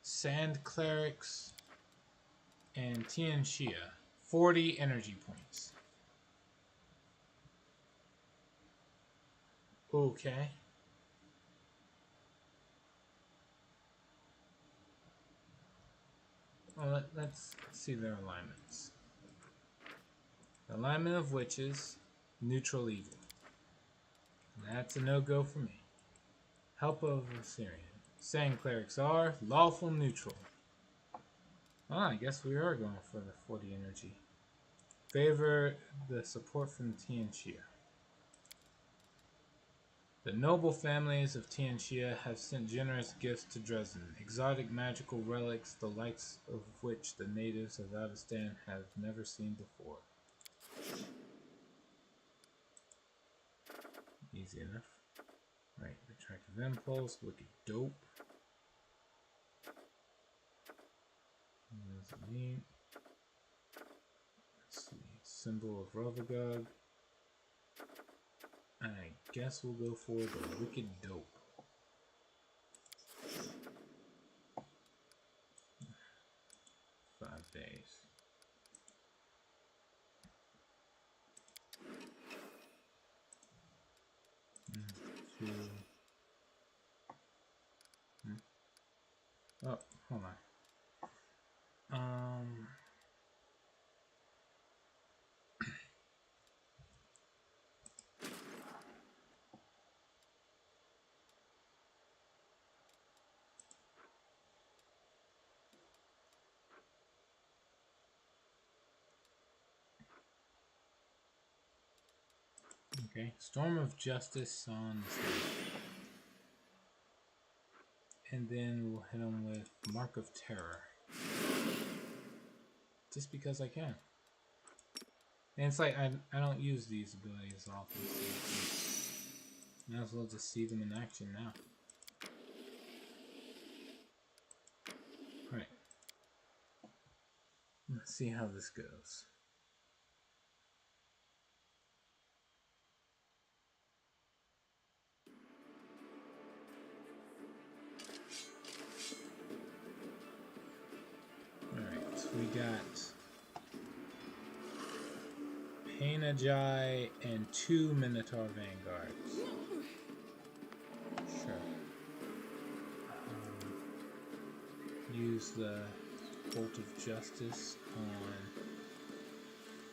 sand clerics, and Tianxia. 40 energy points. Okay. Well, let's see their alignments. Alignment of witches, neutral evil. That's a no-go for me. Help of Assyrian. Sand clerics are lawful neutral. Ah, I guess we are going for the 40 energy. Favor the support from Tianxia. The noble families of Tianxia have sent generous gifts to Dresden, exotic magical relics the likes of which the natives of Avestan have never seen before. Easy enough. Right, attractive impulse, wicked dope. What does it mean? Let's see, symbol of Rovagog. I guess we'll go for the wicked dope. Days. Oh, hold on. Okay, Storm of Justice on the stage. And then we'll hit him with Mark of Terror. Just because I can. And it's like, I don't use these abilities often, so might as well just see them in action now. Alright. Let's see how this goes. We got Painajai and 2 Minotaur Vanguards. Sure. Use the Bolt of Justice on,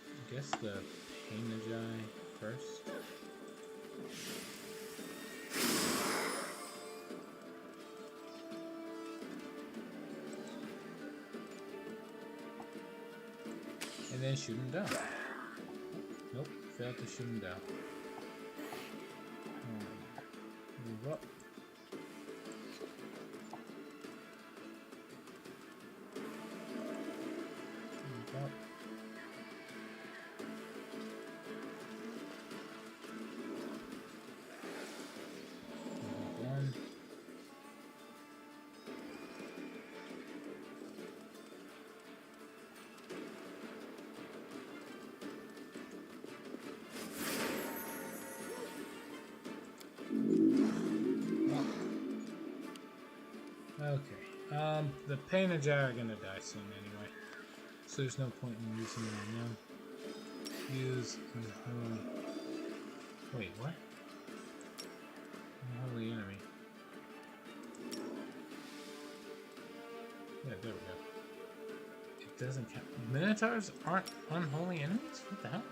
I guess, the Painajai first. And then shoot him down. Nope, failed to shoot him down. Okay. The Pain and Jai are gonna die soon anyway, so there's no point in using it on them. Use unholy. Wait, what? Unholy enemy. Yeah, there we go. It doesn't count. Minotaurs aren't unholy enemies? What the hell?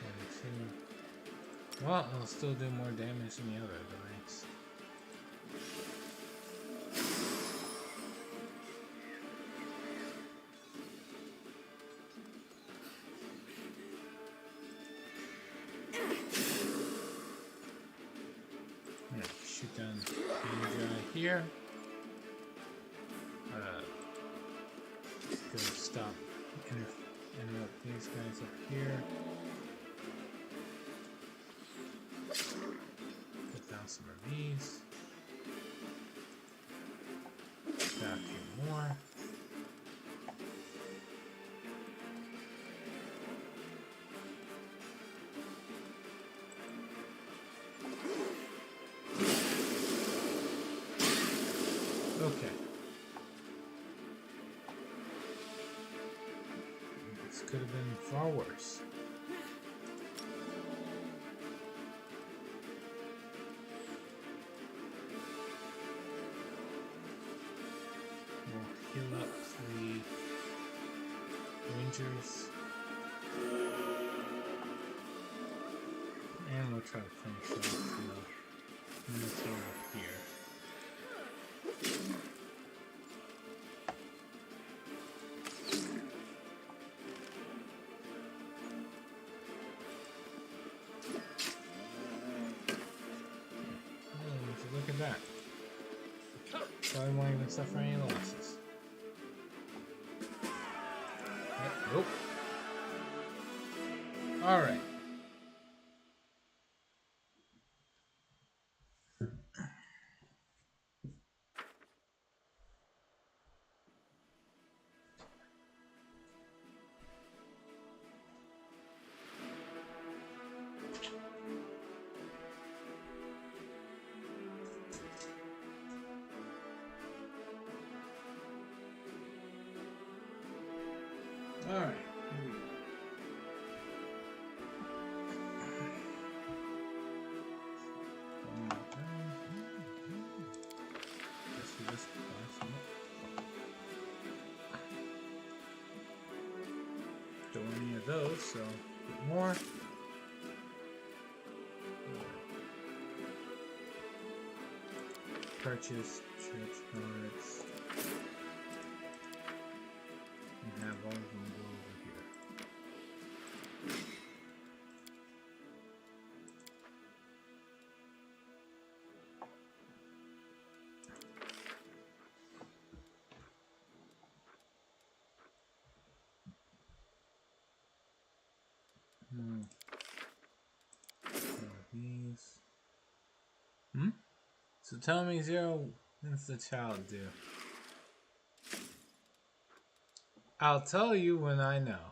22. Well, it'll still do more damage than the other device. Shoot down the here. Gonna stop interrupt these guys up here. Put down some of these. Got a few more. Okay. This could have been far worse. We'll heal up the Rangers. And we'll try to finish off the military up here. Look at that. Probably won't even suffer any losses. Nope. Alright. Alright, here we go. Guess we just buy some more. Don't want any of those, so get more. Purchase church cards. And have all of them go over here. These. So tell me, Zero, what's the child do? I'll tell you when I know.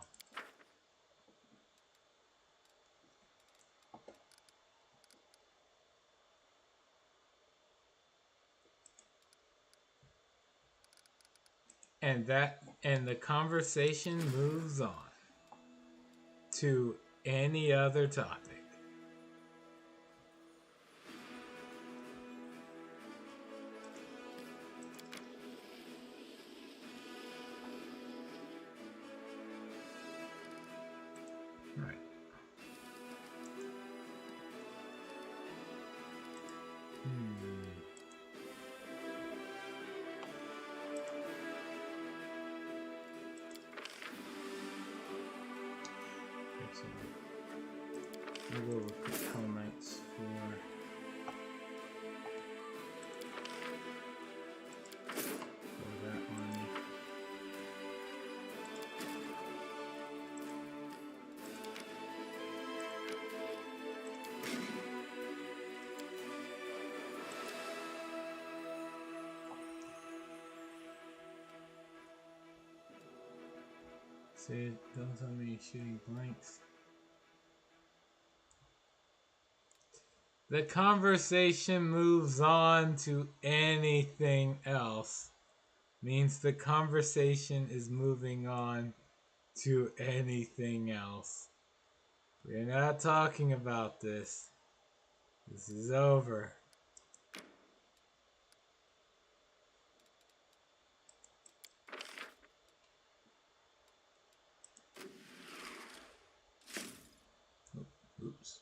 And the conversation moves on to any other topic. Right. I will recruit Hell Knights for that army. See, don't tell me you're shooting blanks. The conversation moves on to anything else means the conversation is moving on to anything else. We're not talking about this. This is over. Oops.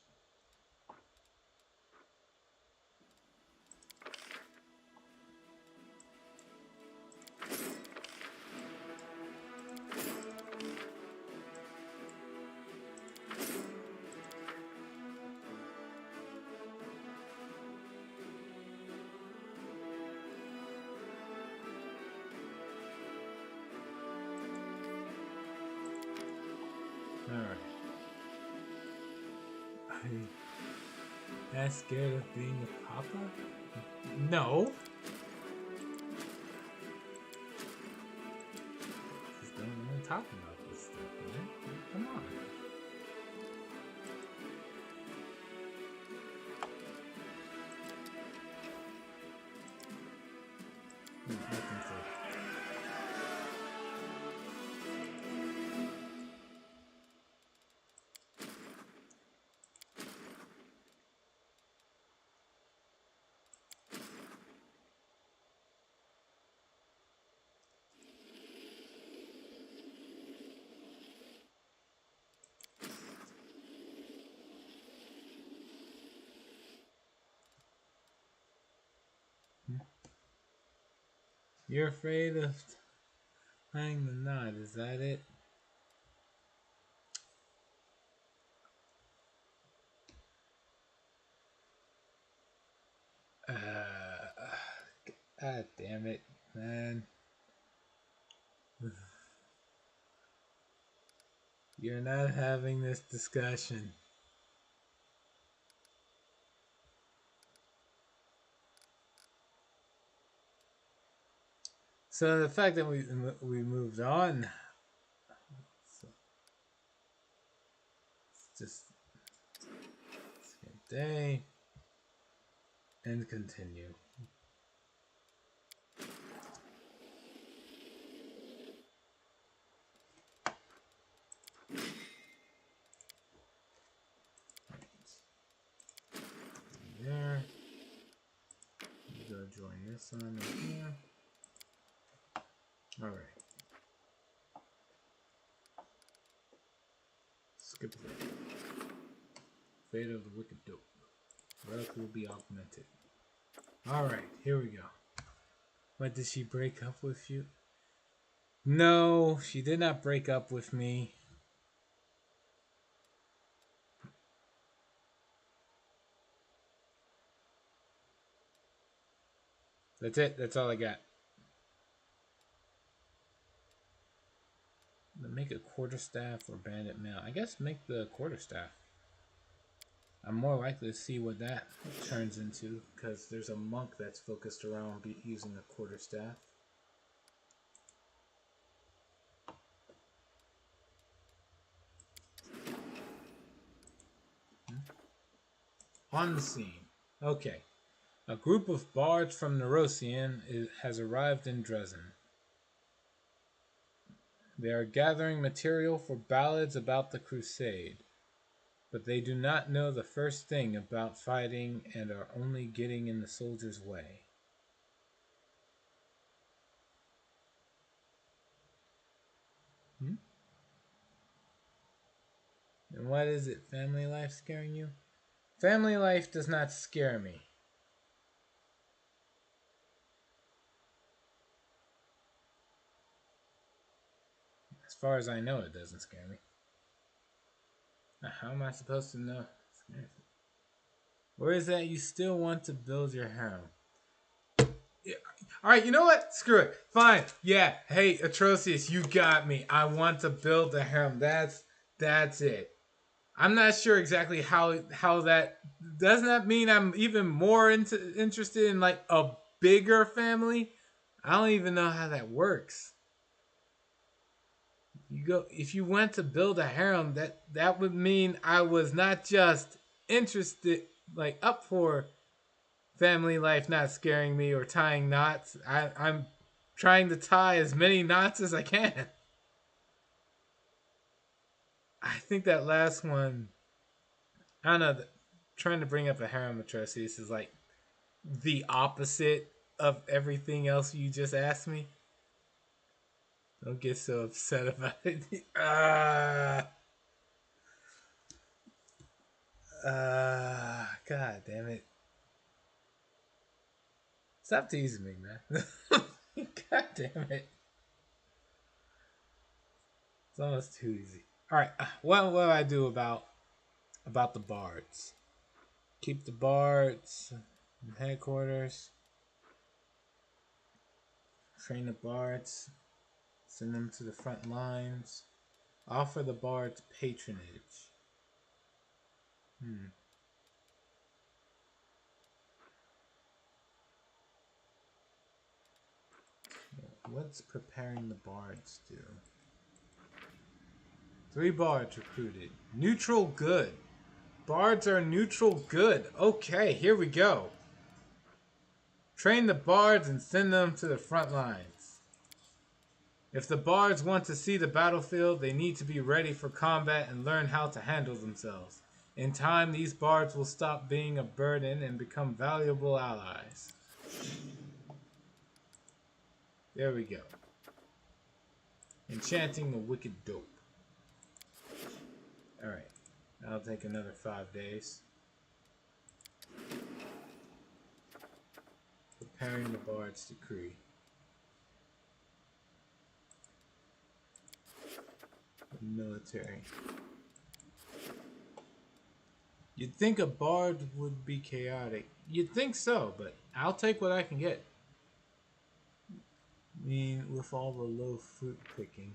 Alright. Are you that scared of being a papa? No. Just don't want to talk about this stuff, man. Come on. Nothing for You're afraid of tying the knot, is that it? God damn it, man. You're not having this discussion. So the fact that we moved on, so it's just skip day and continue. There. Go join this one right here. All right. Skip that. Fate of the Wicked Dope. Wealth will be augmented. All right, here we go. What, did she break up with you? No, she did not break up with me. That's it. That's all I got. Make a quarterstaff or bandit mail. I guess make the quarterstaff. I'm more likely to see what that turns into because there's a monk that's focused around using a quarterstaff. On the scene. Okay. A group of bards from Nerosian has arrived in Dresden. They are gathering material for ballads about the crusade, but they do not know the first thing about fighting and are only getting in the soldiers' way. And what is it? Family life scaring you? Family life does not scare me. As far as I know, it doesn't scare me. Now, how am I supposed to know? Or is that you still want to build your harem? Yeah. All right, you know what? Screw it. Fine. Yeah. Hey, Atrocious, you got me. I want to build a harem. That's it. I'm not sure exactly how that doesn't that mean I'm even more interested in like a bigger family. I don't even know how that works. If you went to build a harem, that would mean I was not just interested. like up for family life not scaring me or tying knots. I'm trying to tie as many knots as I can. I think that last one, I don't know, trying to bring up a harem atrocious is like the opposite of everything else you just asked me. Don't get so upset about it. God damn it. Stop teasing me, man. God damn it. It's almost too easy. Alright, what do I do about the bards? Keep the bards in headquarters. Train the bards. Send them to the front lines. Offer the bards patronage. What's preparing the bards do? 3 bards recruited. Neutral good. Bards are neutral good. Okay, here we go. Train the bards and send them to the front lines. If the bards want to see the battlefield, they need to be ready for combat and learn how to handle themselves. In time, these bards will stop being a burden and become valuable allies. There we go. Enchanting the wicked dope. Alright. That'll take another 5 days. Preparing the bard's decree. The military. You'd think a bard would be chaotic. You'd think so, but I'll take what I can get. I mean, with all the low fruit picking.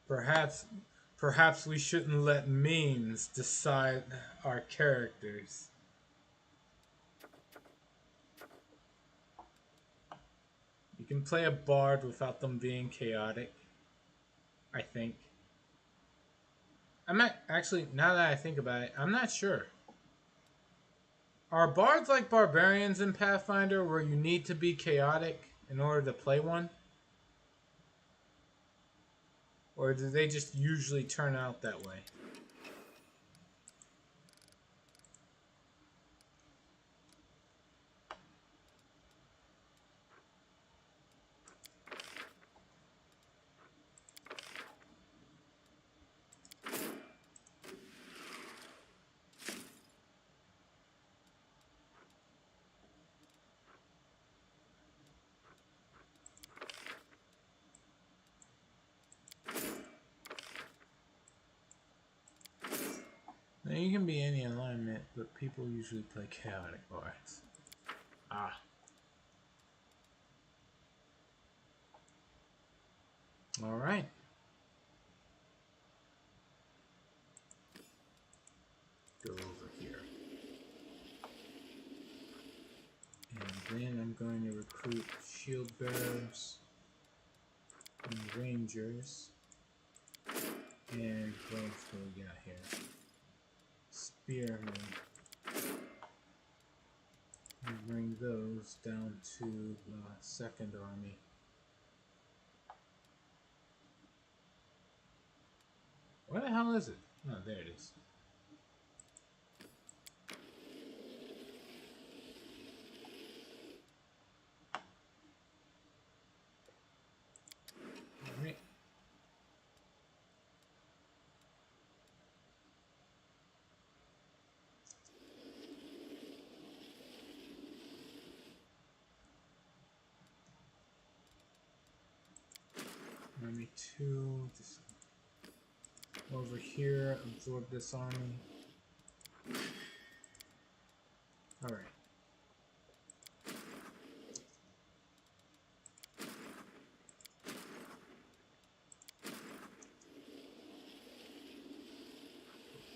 Perhaps we shouldn't let memes decide our characters. You can play a bard without them being chaotic, I think. I'm not actually, now that I think about it, I'm not sure. Are bards like barbarians in Pathfinder where you need to be chaotic in order to play one? Or do they just usually turn out that way? Now you can be any alignment, but people usually play chaotic bards. Ah. Alright. Go over here. And then I'm going to recruit shield bearers and rangers. And what else do we got here? Spearmen. And bring those down to the second army. Where the hell is it? Oh, there it is. Alright. Army 2, just over here, absorb this army. Alright.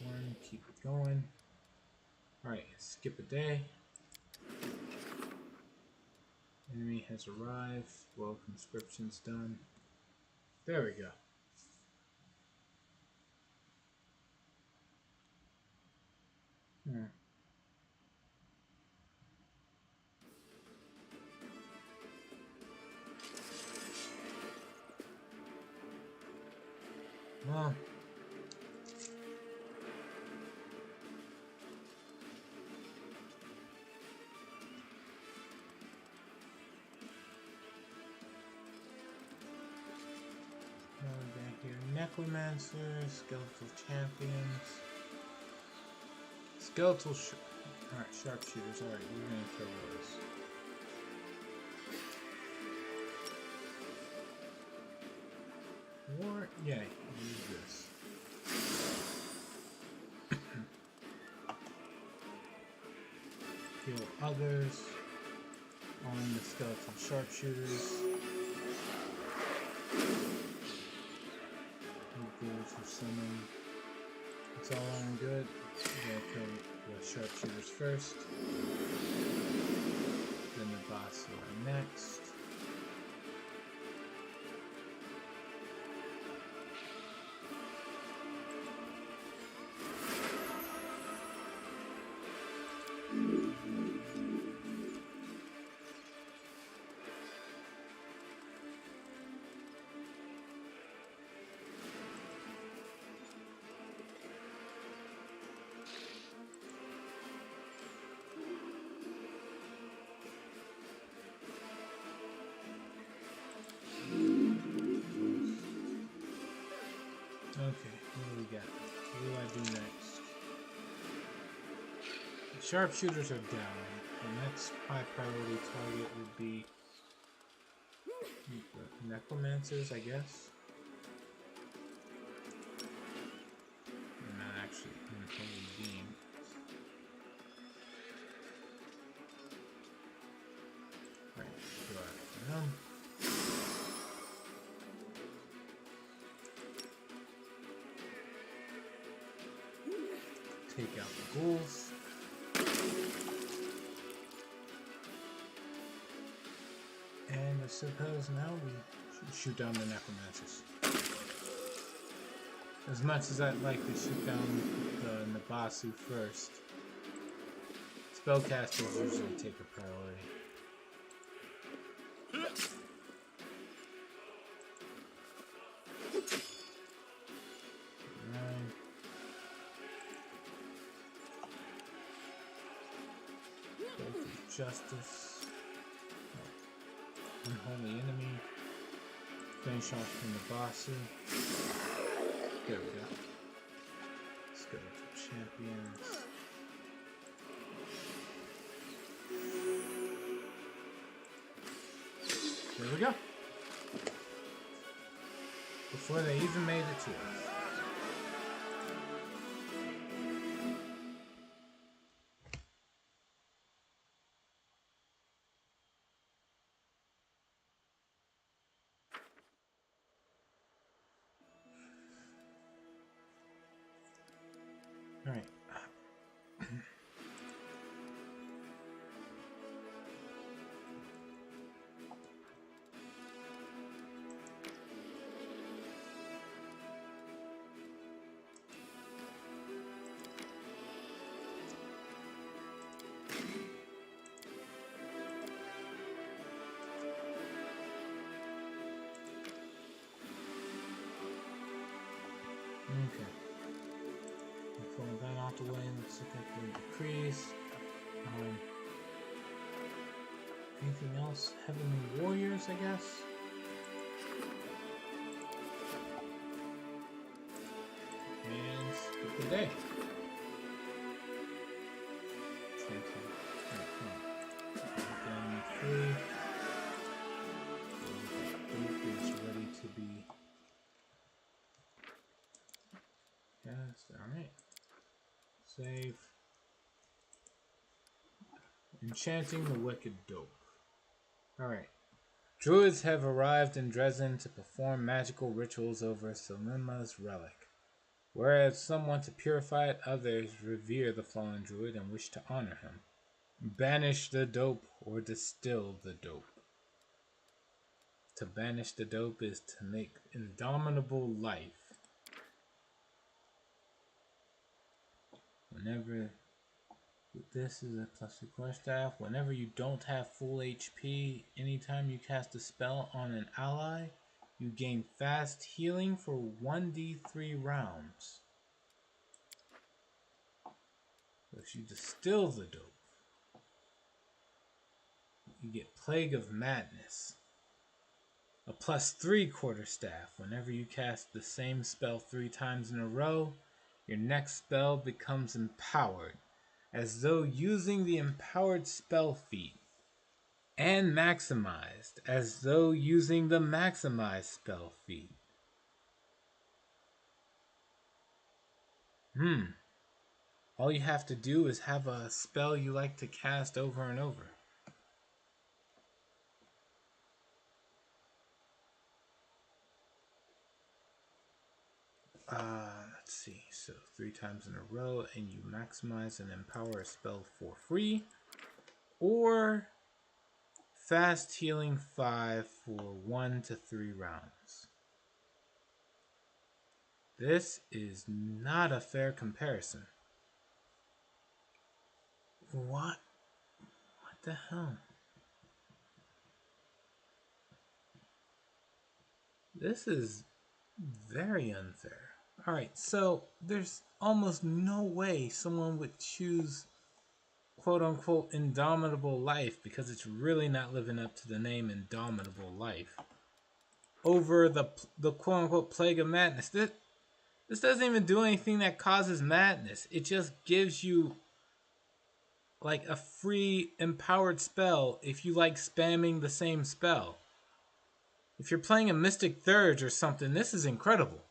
One, keep it going. Alright, skip a day. Enemy has arrived. Well, conscription's done. There we go. Well, back here, Necromancers, Skeletal Champions, Skeletal Alright, Sharpshooters, alright, we're gonna kill those. War, yeah, use this. Kill others on the Skeletal Sharpshooters. Ghouls who summon. It's all on good. We're gonna kill the Sharpshooters first. Then the boss are next. Okay, what do we got? What do I do next? The Sharpshooters are down. The next high priority target would be the Necromancers, I guess. They're not actually holy being. Right, go after them. Take out the ghouls. And I suppose now we shoot down the Necromancers. As much as I'd like to shoot down the Nabasu first, spellcasters usually take a priority. Justice. Unholy enemy. Finish off from the Basu. There we go. Skeletal champions. There we go. Before they even made it to us. Alright. Okay. Pulling that out the way, let's look at the decrees. Anything else? Heavenly Warriors, I guess? And skip the day. Down 3. Group is ready to be cast. Alright. Save. Enchanting the Wicked Dope. Alright. Druids have arrived in Dresden to perform magical rituals over Selima's relic. Whereas some want to purify it, others revere the fallen druid and wish to honor him. Banish the dope or distill the dope. To banish the dope is to make indomitable life. Whenever this is a +2 quarterstaff, whenever you don't have full HP, anytime you cast a spell on an ally, You gain fast healing for 1d3 rounds. So if you distill the dope, you get Plague of Madness. A +3 quarterstaff. Whenever you cast the same spell 3 times in a row, your next spell becomes empowered, as though using the empowered spell feat, and maximized, as though using the maximized spell feat. All you have to do is have a spell you like to cast over and over. Let's see. So 3 times in a row, and you maximize and empower a spell for free, or fast healing 5 for 1 to 3 rounds. This is not a fair comparison. What? What the hell? This is very unfair. Alright, so there's almost no way someone would choose quote-unquote Indomitable Life, because it's really not living up to the name Indomitable Life, over the quote-unquote Plague of Madness. This doesn't even do anything that causes madness. It just gives you like a free empowered spell if you like spamming the same spell. If you're playing a Mystic Thurge or something, this is incredible.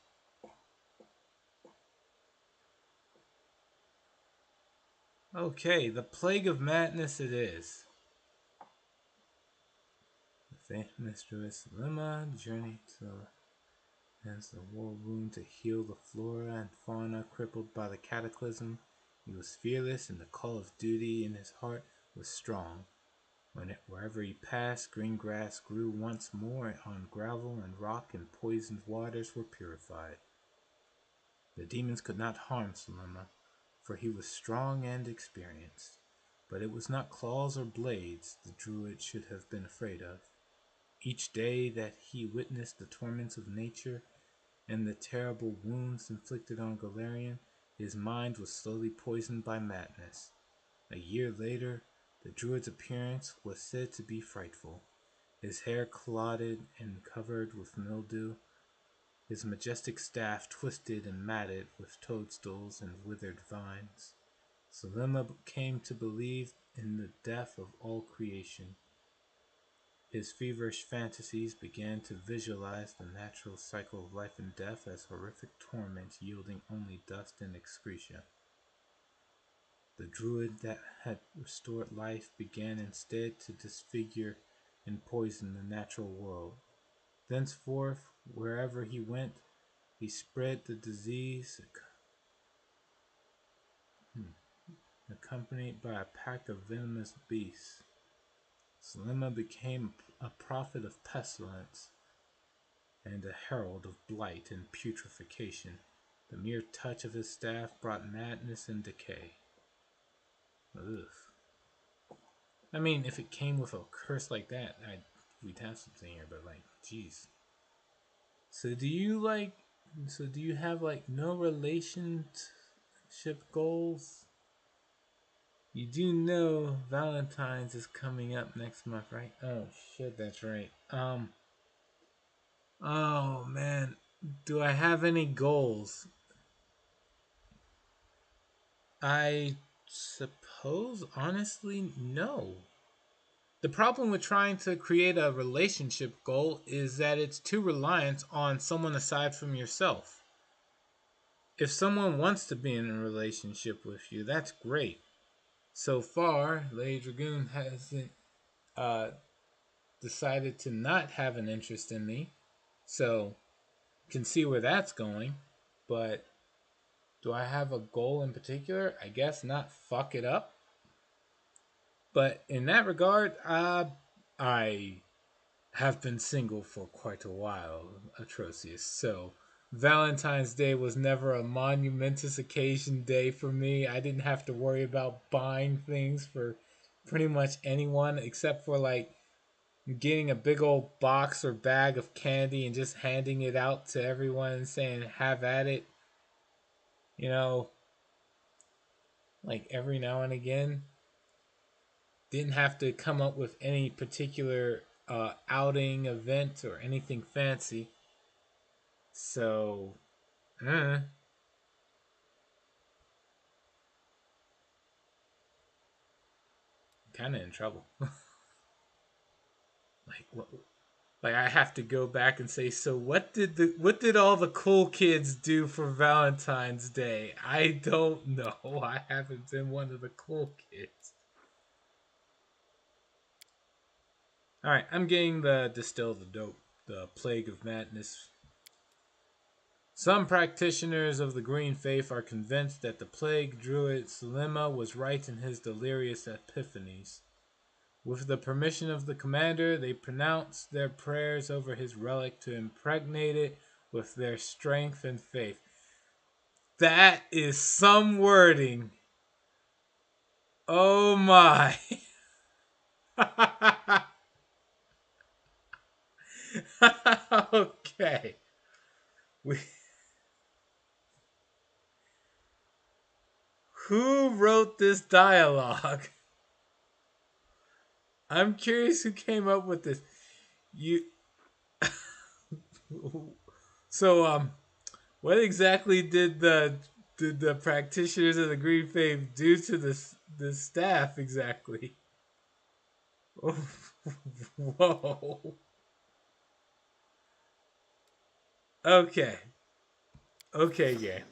Okay, the Plague of Madness it is. The faint mistress Lima journeyed to the war room to heal the flora and fauna crippled by the cataclysm. He was fearless, and the call of duty in his heart was strong. Wherever he passed, green grass grew once more on gravel and rock, and poisoned waters were purified. The demons could not harm Sulema, for he was strong and experienced. But it was not claws or blades the druid should have been afraid of. Each day that he witnessed the torments of nature and the terrible wounds inflicted on Golarion, his mind was slowly poisoned by madness. A year later, the druid's appearance was said to be frightful. His hair clotted and covered with mildew, his majestic staff twisted and matted with toadstools and withered vines. Sulema came to believe in the death of all creation. His feverish fantasies began to visualize the natural cycle of life and death as horrific torments yielding only dust and excretia. The druid that had restored life began instead to disfigure and poison the natural world. Thenceforth, wherever he went, he spread the disease, accompanied by a pack of venomous beasts. Sulema became a prophet of pestilence and a herald of blight and putrefaction. The mere touch of his staff brought madness and decay. Ugh. I mean, if it came with a curse like that, we'd have something here, but like, jeez. So do you have like no relationship goals? You do know Valentine's is coming up next month, right? Oh shit, that's right. Oh man, do I have any goals? I suppose, honestly, no. The problem with trying to create a relationship goal is that it's too reliant on someone aside from yourself. If someone wants to be in a relationship with you, that's great. So far, Lady Dragoon hasn't decided to not have an interest in me, so can see where that's going. But do I have a goal in particular? I guess not fuck it up. But in that regard, I have been single for quite a while, Atrocious. So Valentine's Day was never a monumentous occasion day for me. I didn't have to worry about buying things for pretty much anyone except for like getting a big old box or bag of candy and just handing it out to everyone and saying, have at it, you know, like every now and again. Didn't have to come up with any particular outing event or anything fancy. So, kind of in trouble. like what? Like I have to go back and say, so what did all the cool kids do for Valentine's Day? I don't know. I haven't been one of the cool kids. All right, I'm getting the Distill the Dope, the Plague of Madness. Some practitioners of the Green Faith are convinced that the plague druid Selima was right in his delirious epiphanies. With the permission of the commander, they pronounce their prayers over his relic to impregnate it with their strength and faith. That is some wording. Oh my. Okay. Who wrote this dialogue? I'm curious who came up with this. You So what exactly did the practitioners of the Green Faith do to the staff exactly? Whoa. Okay. Okay, game.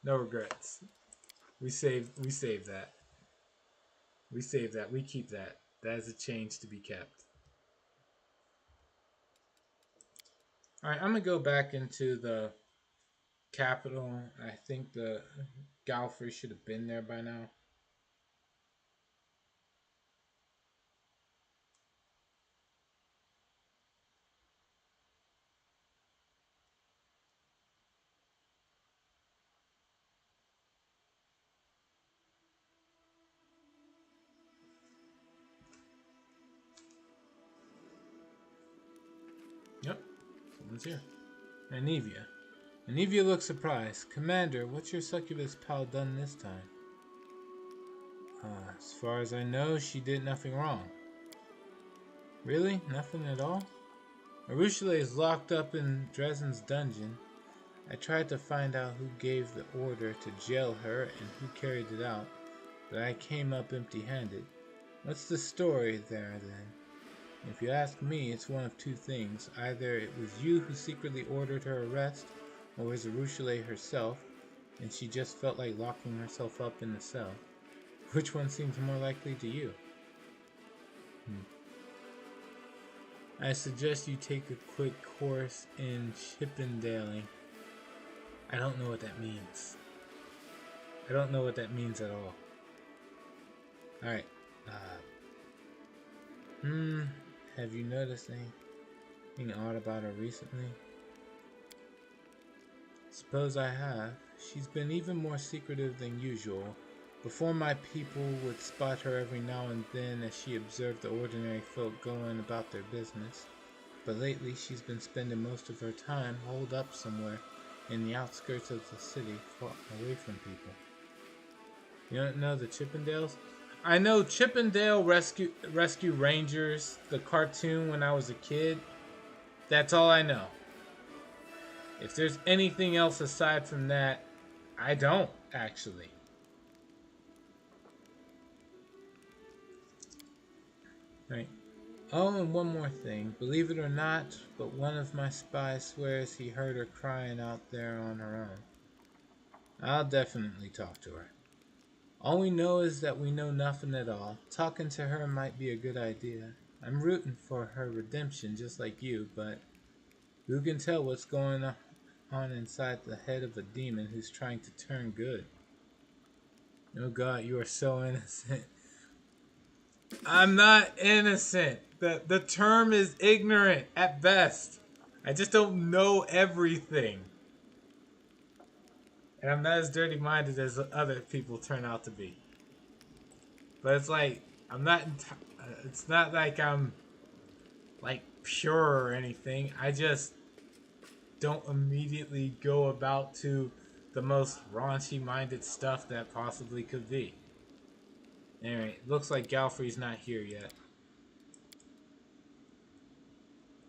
No regrets. We save that. We save that. We keep that. That is a change to be kept. Alright, I'm gonna go back into the capital. I think the Galfrey should have been there by now. Yep, someone's here. Anivia. Anivia looks surprised. Commander, what's your succubus pal done this time? As far as I know, she did nothing wrong. Really? Nothing at all? Arushale is locked up in Dresden's dungeon. I tried to find out who gave the order to jail her and who carried it out, but I came up empty-handed. What's the story there, then? If you ask me, it's one of two things. Either it was you who secretly ordered her arrest, or it was Arushale herself, and she just felt like locking herself up in the cell. Which one seems more likely to you? I suggest you take a quick course in Chippendale. I don't know what that means. I don't know what that means at all. Alright. Have you noticed anything odd about her recently? Suppose I have. She's been even more secretive than usual. Before, my people would spot her every now and then as she observed the ordinary folk going about their business. But lately she's been spending most of her time holed up somewhere in the outskirts of the city, far away from people. You don't know the Chippendales? I know Chippendale Rescue Rangers, the cartoon when I was a kid. That's all I know. If there's anything else aside from that, I don't, actually. Right. Oh, and one more thing. Believe it or not, but one of my spies swears he heard her crying out there on her own. I'll definitely talk to her. All we know is that we know nothing at all. Talking to her might be a good idea. I'm rooting for her redemption just like you, but who can tell what's going on inside the head of a demon who's trying to turn good? Oh God, you are so innocent. I'm not innocent. The term is ignorant at best. I just don't know everything. And I'm not as dirty-minded as other people turn out to be. But it's like I'm not. It's not like I'm like pure or anything. I just don't immediately go about to the most raunchy-minded stuff that possibly could be. Anyway, looks like Galfrey's not here yet.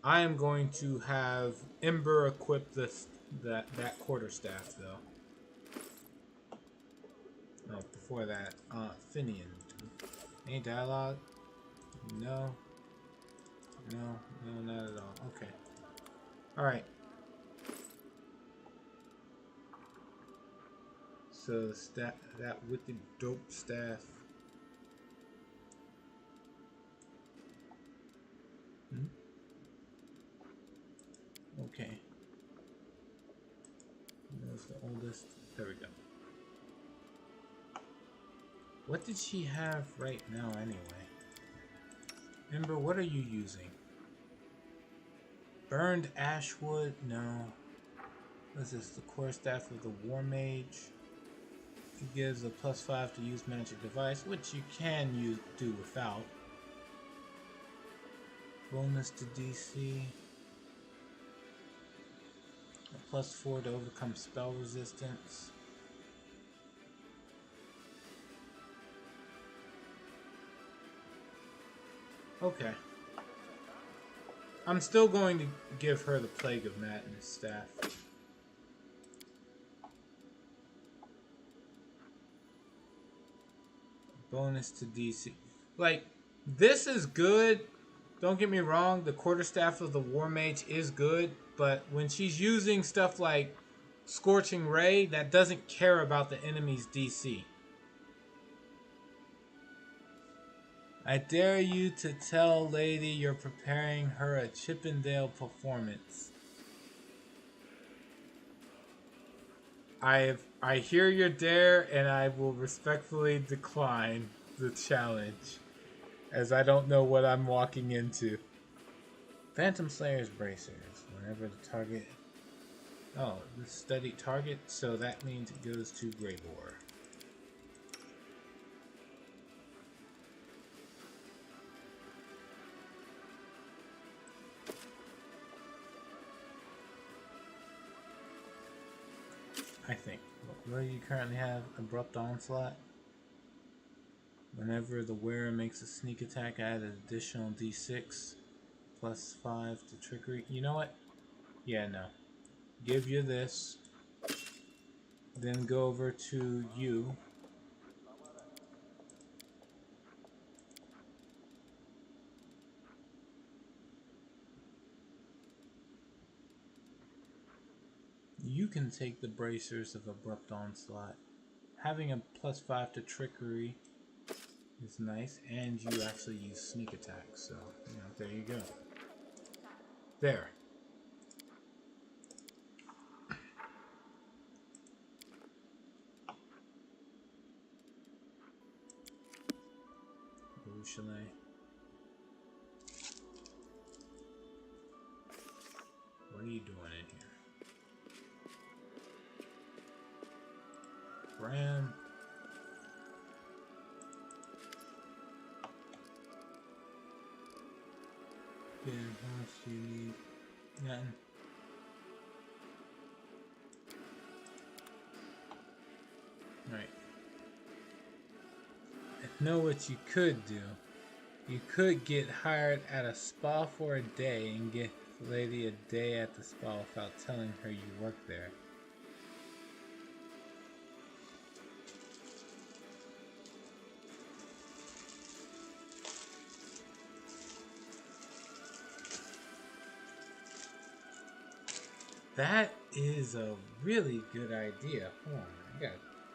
I am going to have Ember equip that quarterstaff though. No, before that, Finian. Any dialogue? No. No, no, not at all. Okay. Alright. So that wicked dope staff. Hmm? Okay. That's the oldest. There we go. What did she have right now anyway? Ember, what are you using? Burned Ashwood? No. What is this? The quarterstaff of the War Mage. It gives a +5 to use magic device, which you can do without. Bonus to DC. A +4 to overcome spell resistance. Okay. I'm still going to give her the Plague of Madness staff. Bonus to DC. Like, this is good. Don't get me wrong, the quarterstaff of the War Mage is good, but when she's using stuff like Scorching Ray, that doesn't care about the enemy's DC. I dare you to tell Lady you're preparing her a Chippendale performance. I hear your dare, and I will respectfully decline the challenge, as I don't know what I'm walking into. Phantom Slayer's bracers. Whenever the target... Oh, the study target, so that means it goes to Greybore. I think. What do you currently have? Abrupt Onslaught. Whenever the wearer makes a sneak attack, add an additional d6 +5 to trickery. You know what? Yeah, no. Give you this. Then go over to you. You can take the bracers of Abrupt Onslaught. Having a +5 to trickery is nice, and you actually use sneak attack, so you know, there you go. There. Chalet. What are you doing in here? Bram. Yeah, how much do you need? Nothing. Right. I know what you could do. You could get hired at a spa for a day and get the lady a day at the spa without telling her you work there. That is a really good idea. Hold on,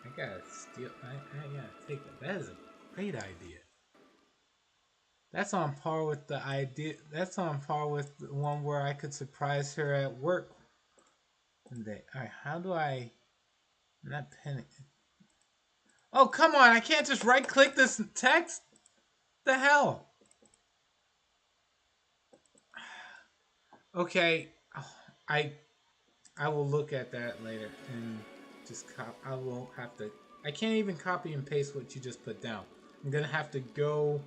I gotta steal. I gotta take that. That is a great idea. That's on par with the idea. That's on par with the one where I could surprise her at work. Alright, how do I not pen it? Oh, come on! I can't just right-click this text. The hell? Okay, I will look at that later and just I won't have to. I can't even copy and paste what you just put down. I'm gonna have to go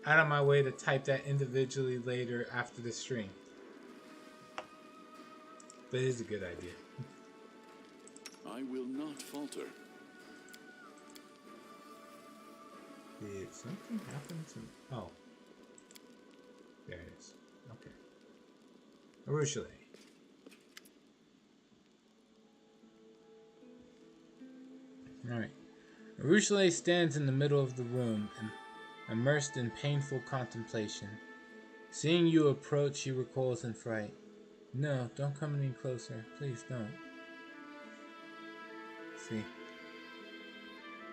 out of my way to type that individually later after the stream. But it is a good idea. I will not falter. Did something happen to me? Oh. There it is. Okay. Urushale. Alright. Urushale stands in the middle of the room, immersed in painful contemplation. Seeing you approach, she recoils in fright. No, don't come any closer. Please don't. See.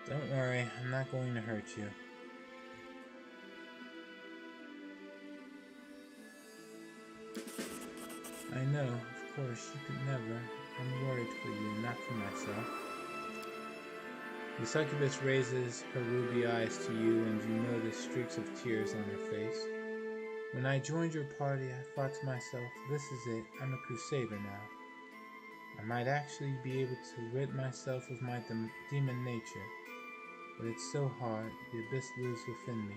Don't worry, I'm not going to hurt you. I know, of course, you could never. I'm worried for you, not for myself. The succubus raises her ruby eyes to you, and you notice streaks of tears on her face. When I joined your party, I thought to myself, this is it, I'm a crusader now. I might actually be able to rid myself of my demon nature, but it's so hard, the abyss lives within me.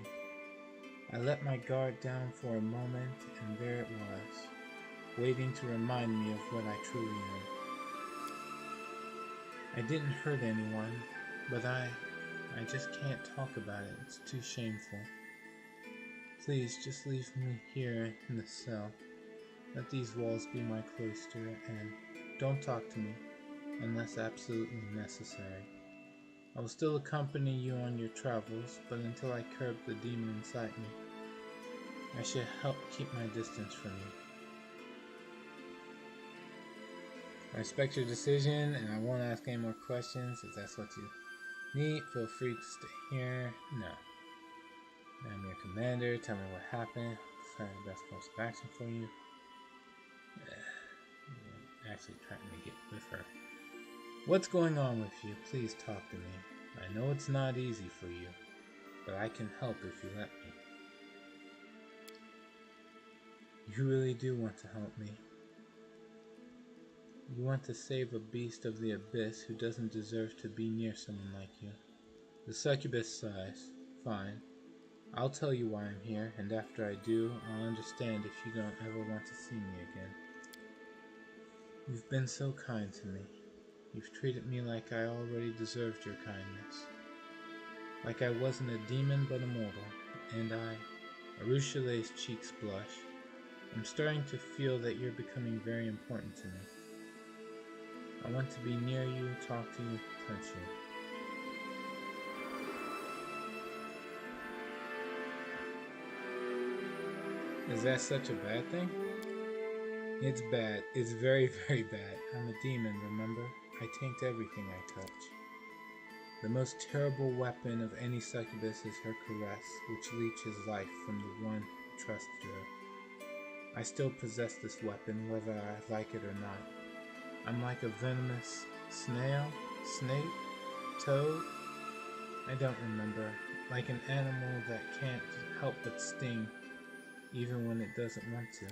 I let my guard down for a moment, and there it was, waiting to remind me of what I truly am. I didn't hurt anyone, but I just can't talk about it. It's too shameful. Please, just leave me here in the cell. Let these walls be my cloister, and don't talk to me unless absolutely necessary. I will still accompany you on your travels, but until I curb the demon inside me, I should help keep my distance from you. I respect your decision, and I won't ask any more questions. If that's what you need, feel free to stay here. No. I'm your commander. Tell me what happened. Decide the best course of action for you. I'm actually trying to get with her. What's going on with you? Please talk to me. I know it's not easy for you, but I can help if you let me. You really do want to help me. You want to save a beast of the abyss who doesn't deserve to be near someone like you. The succubus sighs. Fine. I'll tell you why I'm here, and after I do, I'll understand if you don't ever want to see me again. You've been so kind to me. You've treated me like I already deserved your kindness. Like I wasn't a demon but a mortal, and Urushale's cheeks blush. I'm starting to feel that you're becoming very important to me. I want to be near you, talk to you, touch you. Is that such a bad thing? It's bad. It's very, very bad. I'm a demon, remember? I taint everything I touch. The most terrible weapon of any succubus is her caress, which leeches life from the one who trusted her. I still possess this weapon, whether I like it or not. I'm like a venomous snail, snake, toad. I don't remember. Like an animal that can't help but sting, even when it doesn't want to.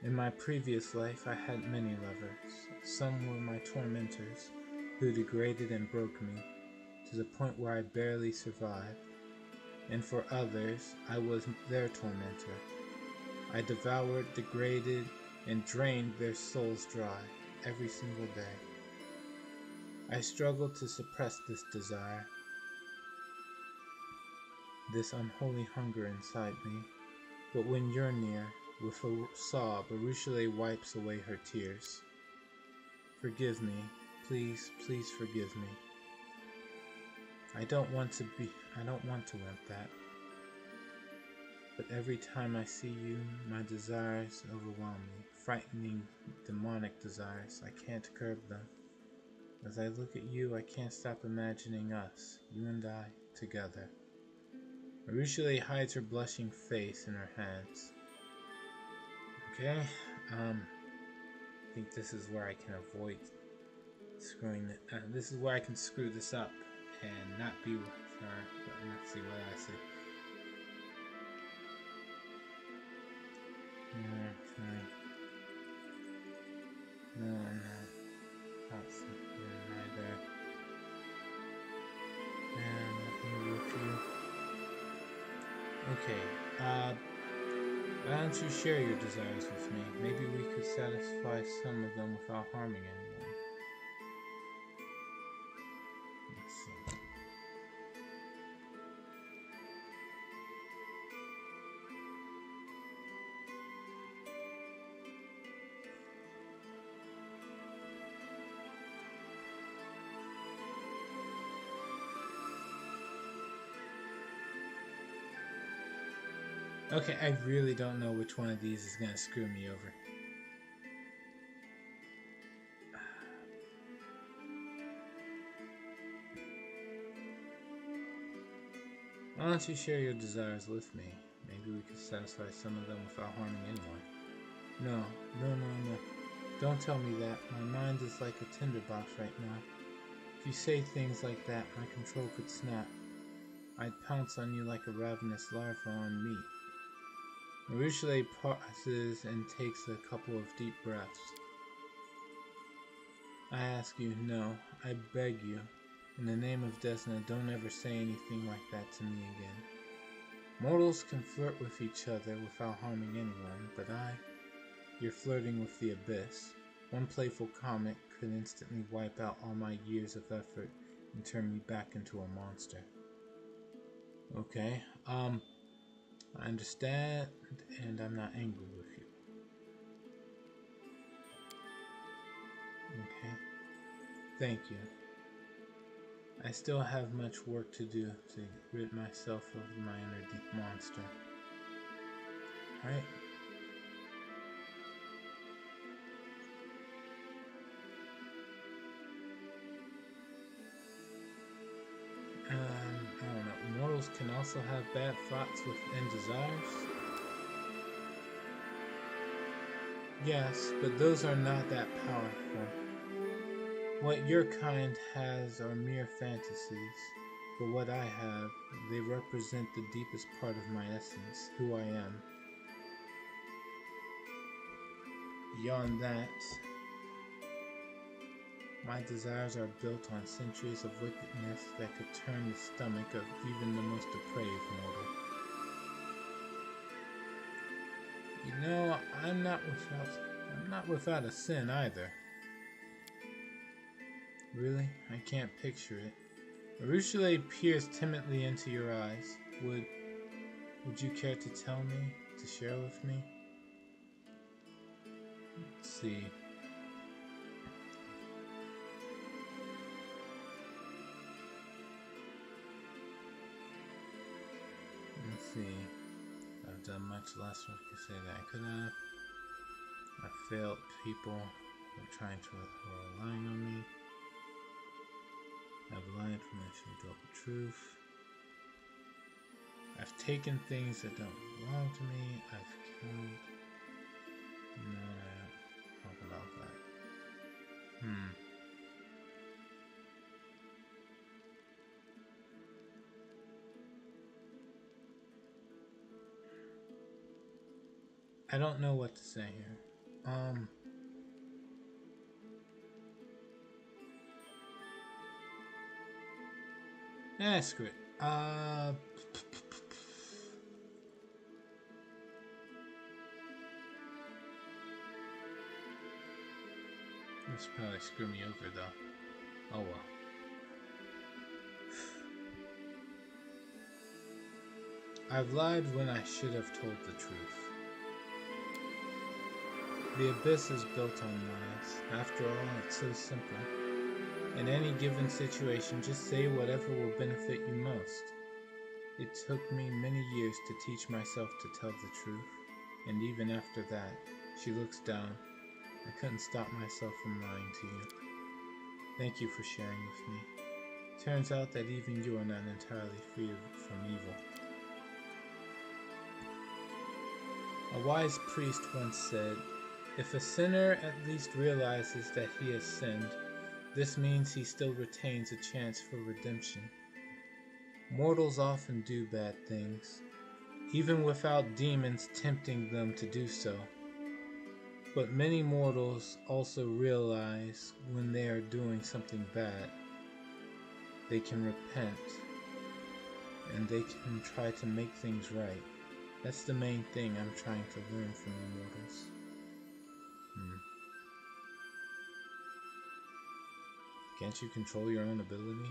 In my previous life, I had many lovers. Some were my tormentors, who degraded and broke me, to the point where I barely survived. And for others, I was their tormentor. I devoured, degraded, and drained their souls dry every single day. I struggled to suppress this desire, this unholy hunger inside me. But when you're near, with a sob, Urushale wipes away her tears. Forgive me. Please, please forgive me. I don't want to want that. But every time I see you, my desires overwhelm me. Frightening, demonic desires. I can't curb them. As I look at you, I can't stop imagining us, you and I, together. Urushale hides her blushing face in her hands. Okay, I think this is where I can avoid screwing it. This is where I can screw this up and not be with her. But let's see what I say. No, I'm not. Not either. Okay, why don't you share your desires with me? Maybe we could satisfy some of them without harming anyone. Let's see. Okay, I really don't know which one of these is gonna screw me over. Why don't you share your desires with me? Maybe we could satisfy some of them without harming anyone. No. Don't tell me that. My mind is like a tinderbox right now. If you say things like that, my control could snap. I'd pounce on you like a ravenous larva on meat. Maruchle pauses and takes a couple of deep breaths. I ask you, no, I beg you. In the name of Desna, don't ever say anything like that to me again. Mortals can flirt with each other without harming anyone, but you're flirting with the abyss. One playful comment could instantly wipe out all my years of effort and turn me back into a monster. Okay, I understand, and I'm not angry with you. Okay, thank you. I still have much work to do to rid myself of my inner deep monster. Alright. I don't know. Mortals can also have bad thoughts and desires. Yes, but those are not that powerful. What your kind has are mere fantasies, but what I have, they represent the deepest part of my essence, who I am. Beyond that, my desires are built on centuries of wickedness that could turn the stomach of even the most depraved mortal. You know, I'm not without a sin either. Really? I can't picture it. Maruchle peers timidly into your eyes. Would you care to tell me, to share with me? Let's see. I've done much less than I could say that I could have. I failed people who are trying to relying on me. I've lied when I should have told the truth. I've taken things that don't belong to me. I've killed. No, I don't talk about that. I don't know what to say here. Screw it. This probably screw me over though. Oh well. I've lied when I should have told the truth. The abyss is built on lies. After all, it's so simple. In any given situation, just say whatever will benefit you most. It took me many years to teach myself to tell the truth, and even after that, she looks down. I couldn't stop myself from lying to you. Thank you for sharing with me. Turns out that even you are not entirely free from evil. A wise priest once said, "If a sinner at least realizes that he has sinned, this means he still retains a chance for redemption." Mortals often do bad things, even without demons tempting them to do so. But many mortals also realize when they are doing something bad, they can repent and they can try to make things right. That's the main thing I'm trying to learn from the mortals. Can't you control your own abilities?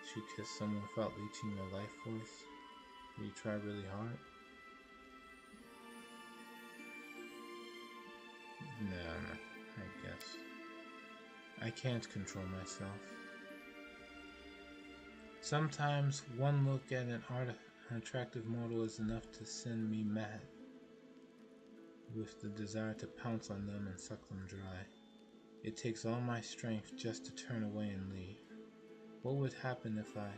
Should you kiss someone without leeching their life force? Will you try really hard? No, I guess. I can't control myself. Sometimes one look at an attractive mortal is enough to send me mad, with the desire to pounce on them and suck them dry. It takes all my strength just to turn away and leave. What would happen if I...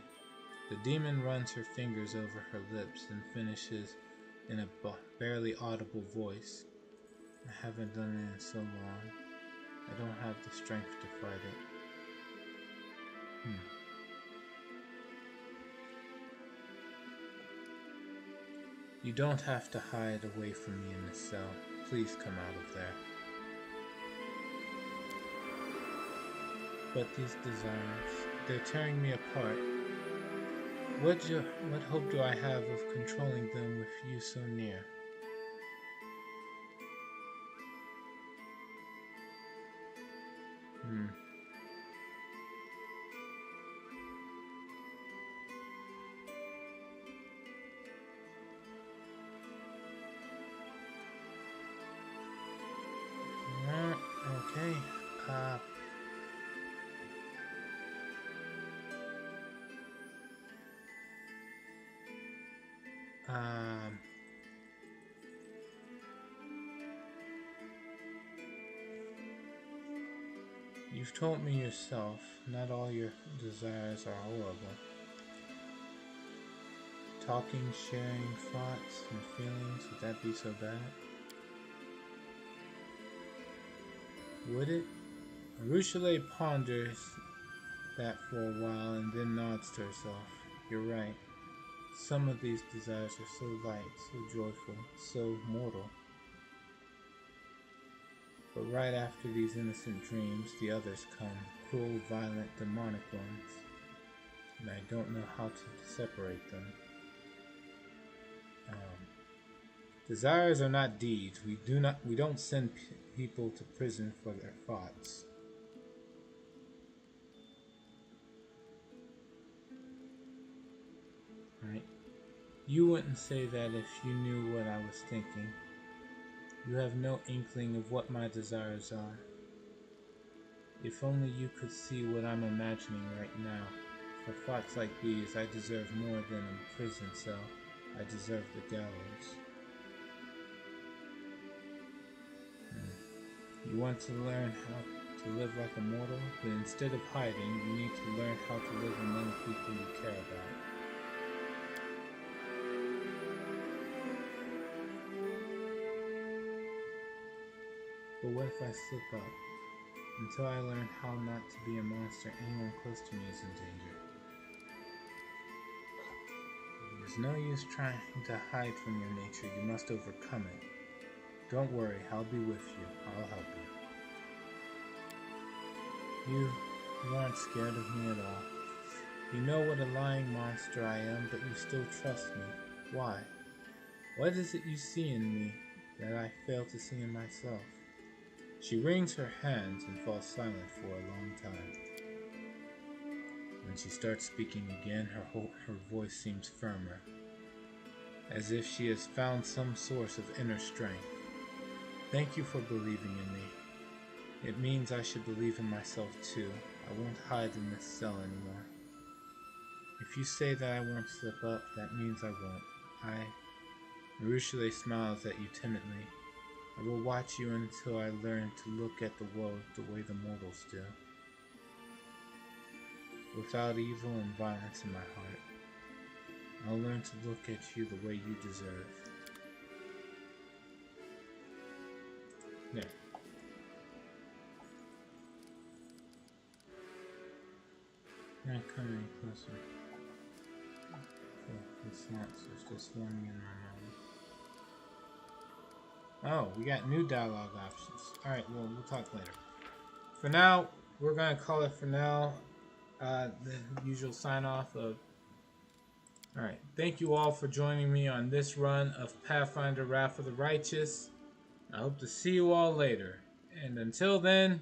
The demon runs her fingers over her lips and finishes in a barely audible voice. I haven't done it in so long. I don't have the strength to fight it. You don't have to hide away from me in this cell. Please come out of there. But these desires, they're tearing me apart. What hope do I have of controlling them with you so near? Okay. You've told me yourself, not all your desires are horrible. Talking, sharing thoughts and feelings, would that be so bad? Would it? Rushale ponders that for a while and then nods to herself. You're right. Some of these desires are so light, so joyful, so mortal. But right after these innocent dreams, the others come, cruel, violent, demonic ones, and I don't know how to separate them. Desires are not deeds. We don't send people to prison for their thoughts. Right? You wouldn't say that if you knew what I was thinking. You have no inkling of what my desires are. If only you could see what I'm imagining right now. For thoughts like these, I deserve more than a prison cell. I deserve the gallows. You want to learn how to live like a mortal, but instead of hiding, you need to learn how to live among people you care about. But what if I slip up? Until I learn how not to be a monster, anyone close to me is in danger. There's no use trying to hide from your nature. You must overcome it. Don't worry, I'll be with you. I'll help you. You aren't scared of me at all. You know what a lying monster I am, but you still trust me. Why? What is it you see in me that I fail to see in myself? She wrings her hands and falls silent for a long time. When she starts speaking again, her voice seems firmer, as if she has found some source of inner strength. Thank you for believing in me. It means I should believe in myself too. I won't hide in this cell anymore. If you say that I won't slip up, that means I won't. Rushale smiles at you timidly. I will watch you until I learn to look at the world the way the mortals do. Without evil and violence in my heart. I'll learn to look at you the way you deserve. There. Not coming any closer. The synopsis just forming in my mind. Oh, we got new dialogue options. Alright, well, we'll talk later. For now, we're going to call it for now. The usual sign off of Alright, thank you all for joining me on this run of Pathfinder Wrath of the Righteous. I hope to see you all later. And until then,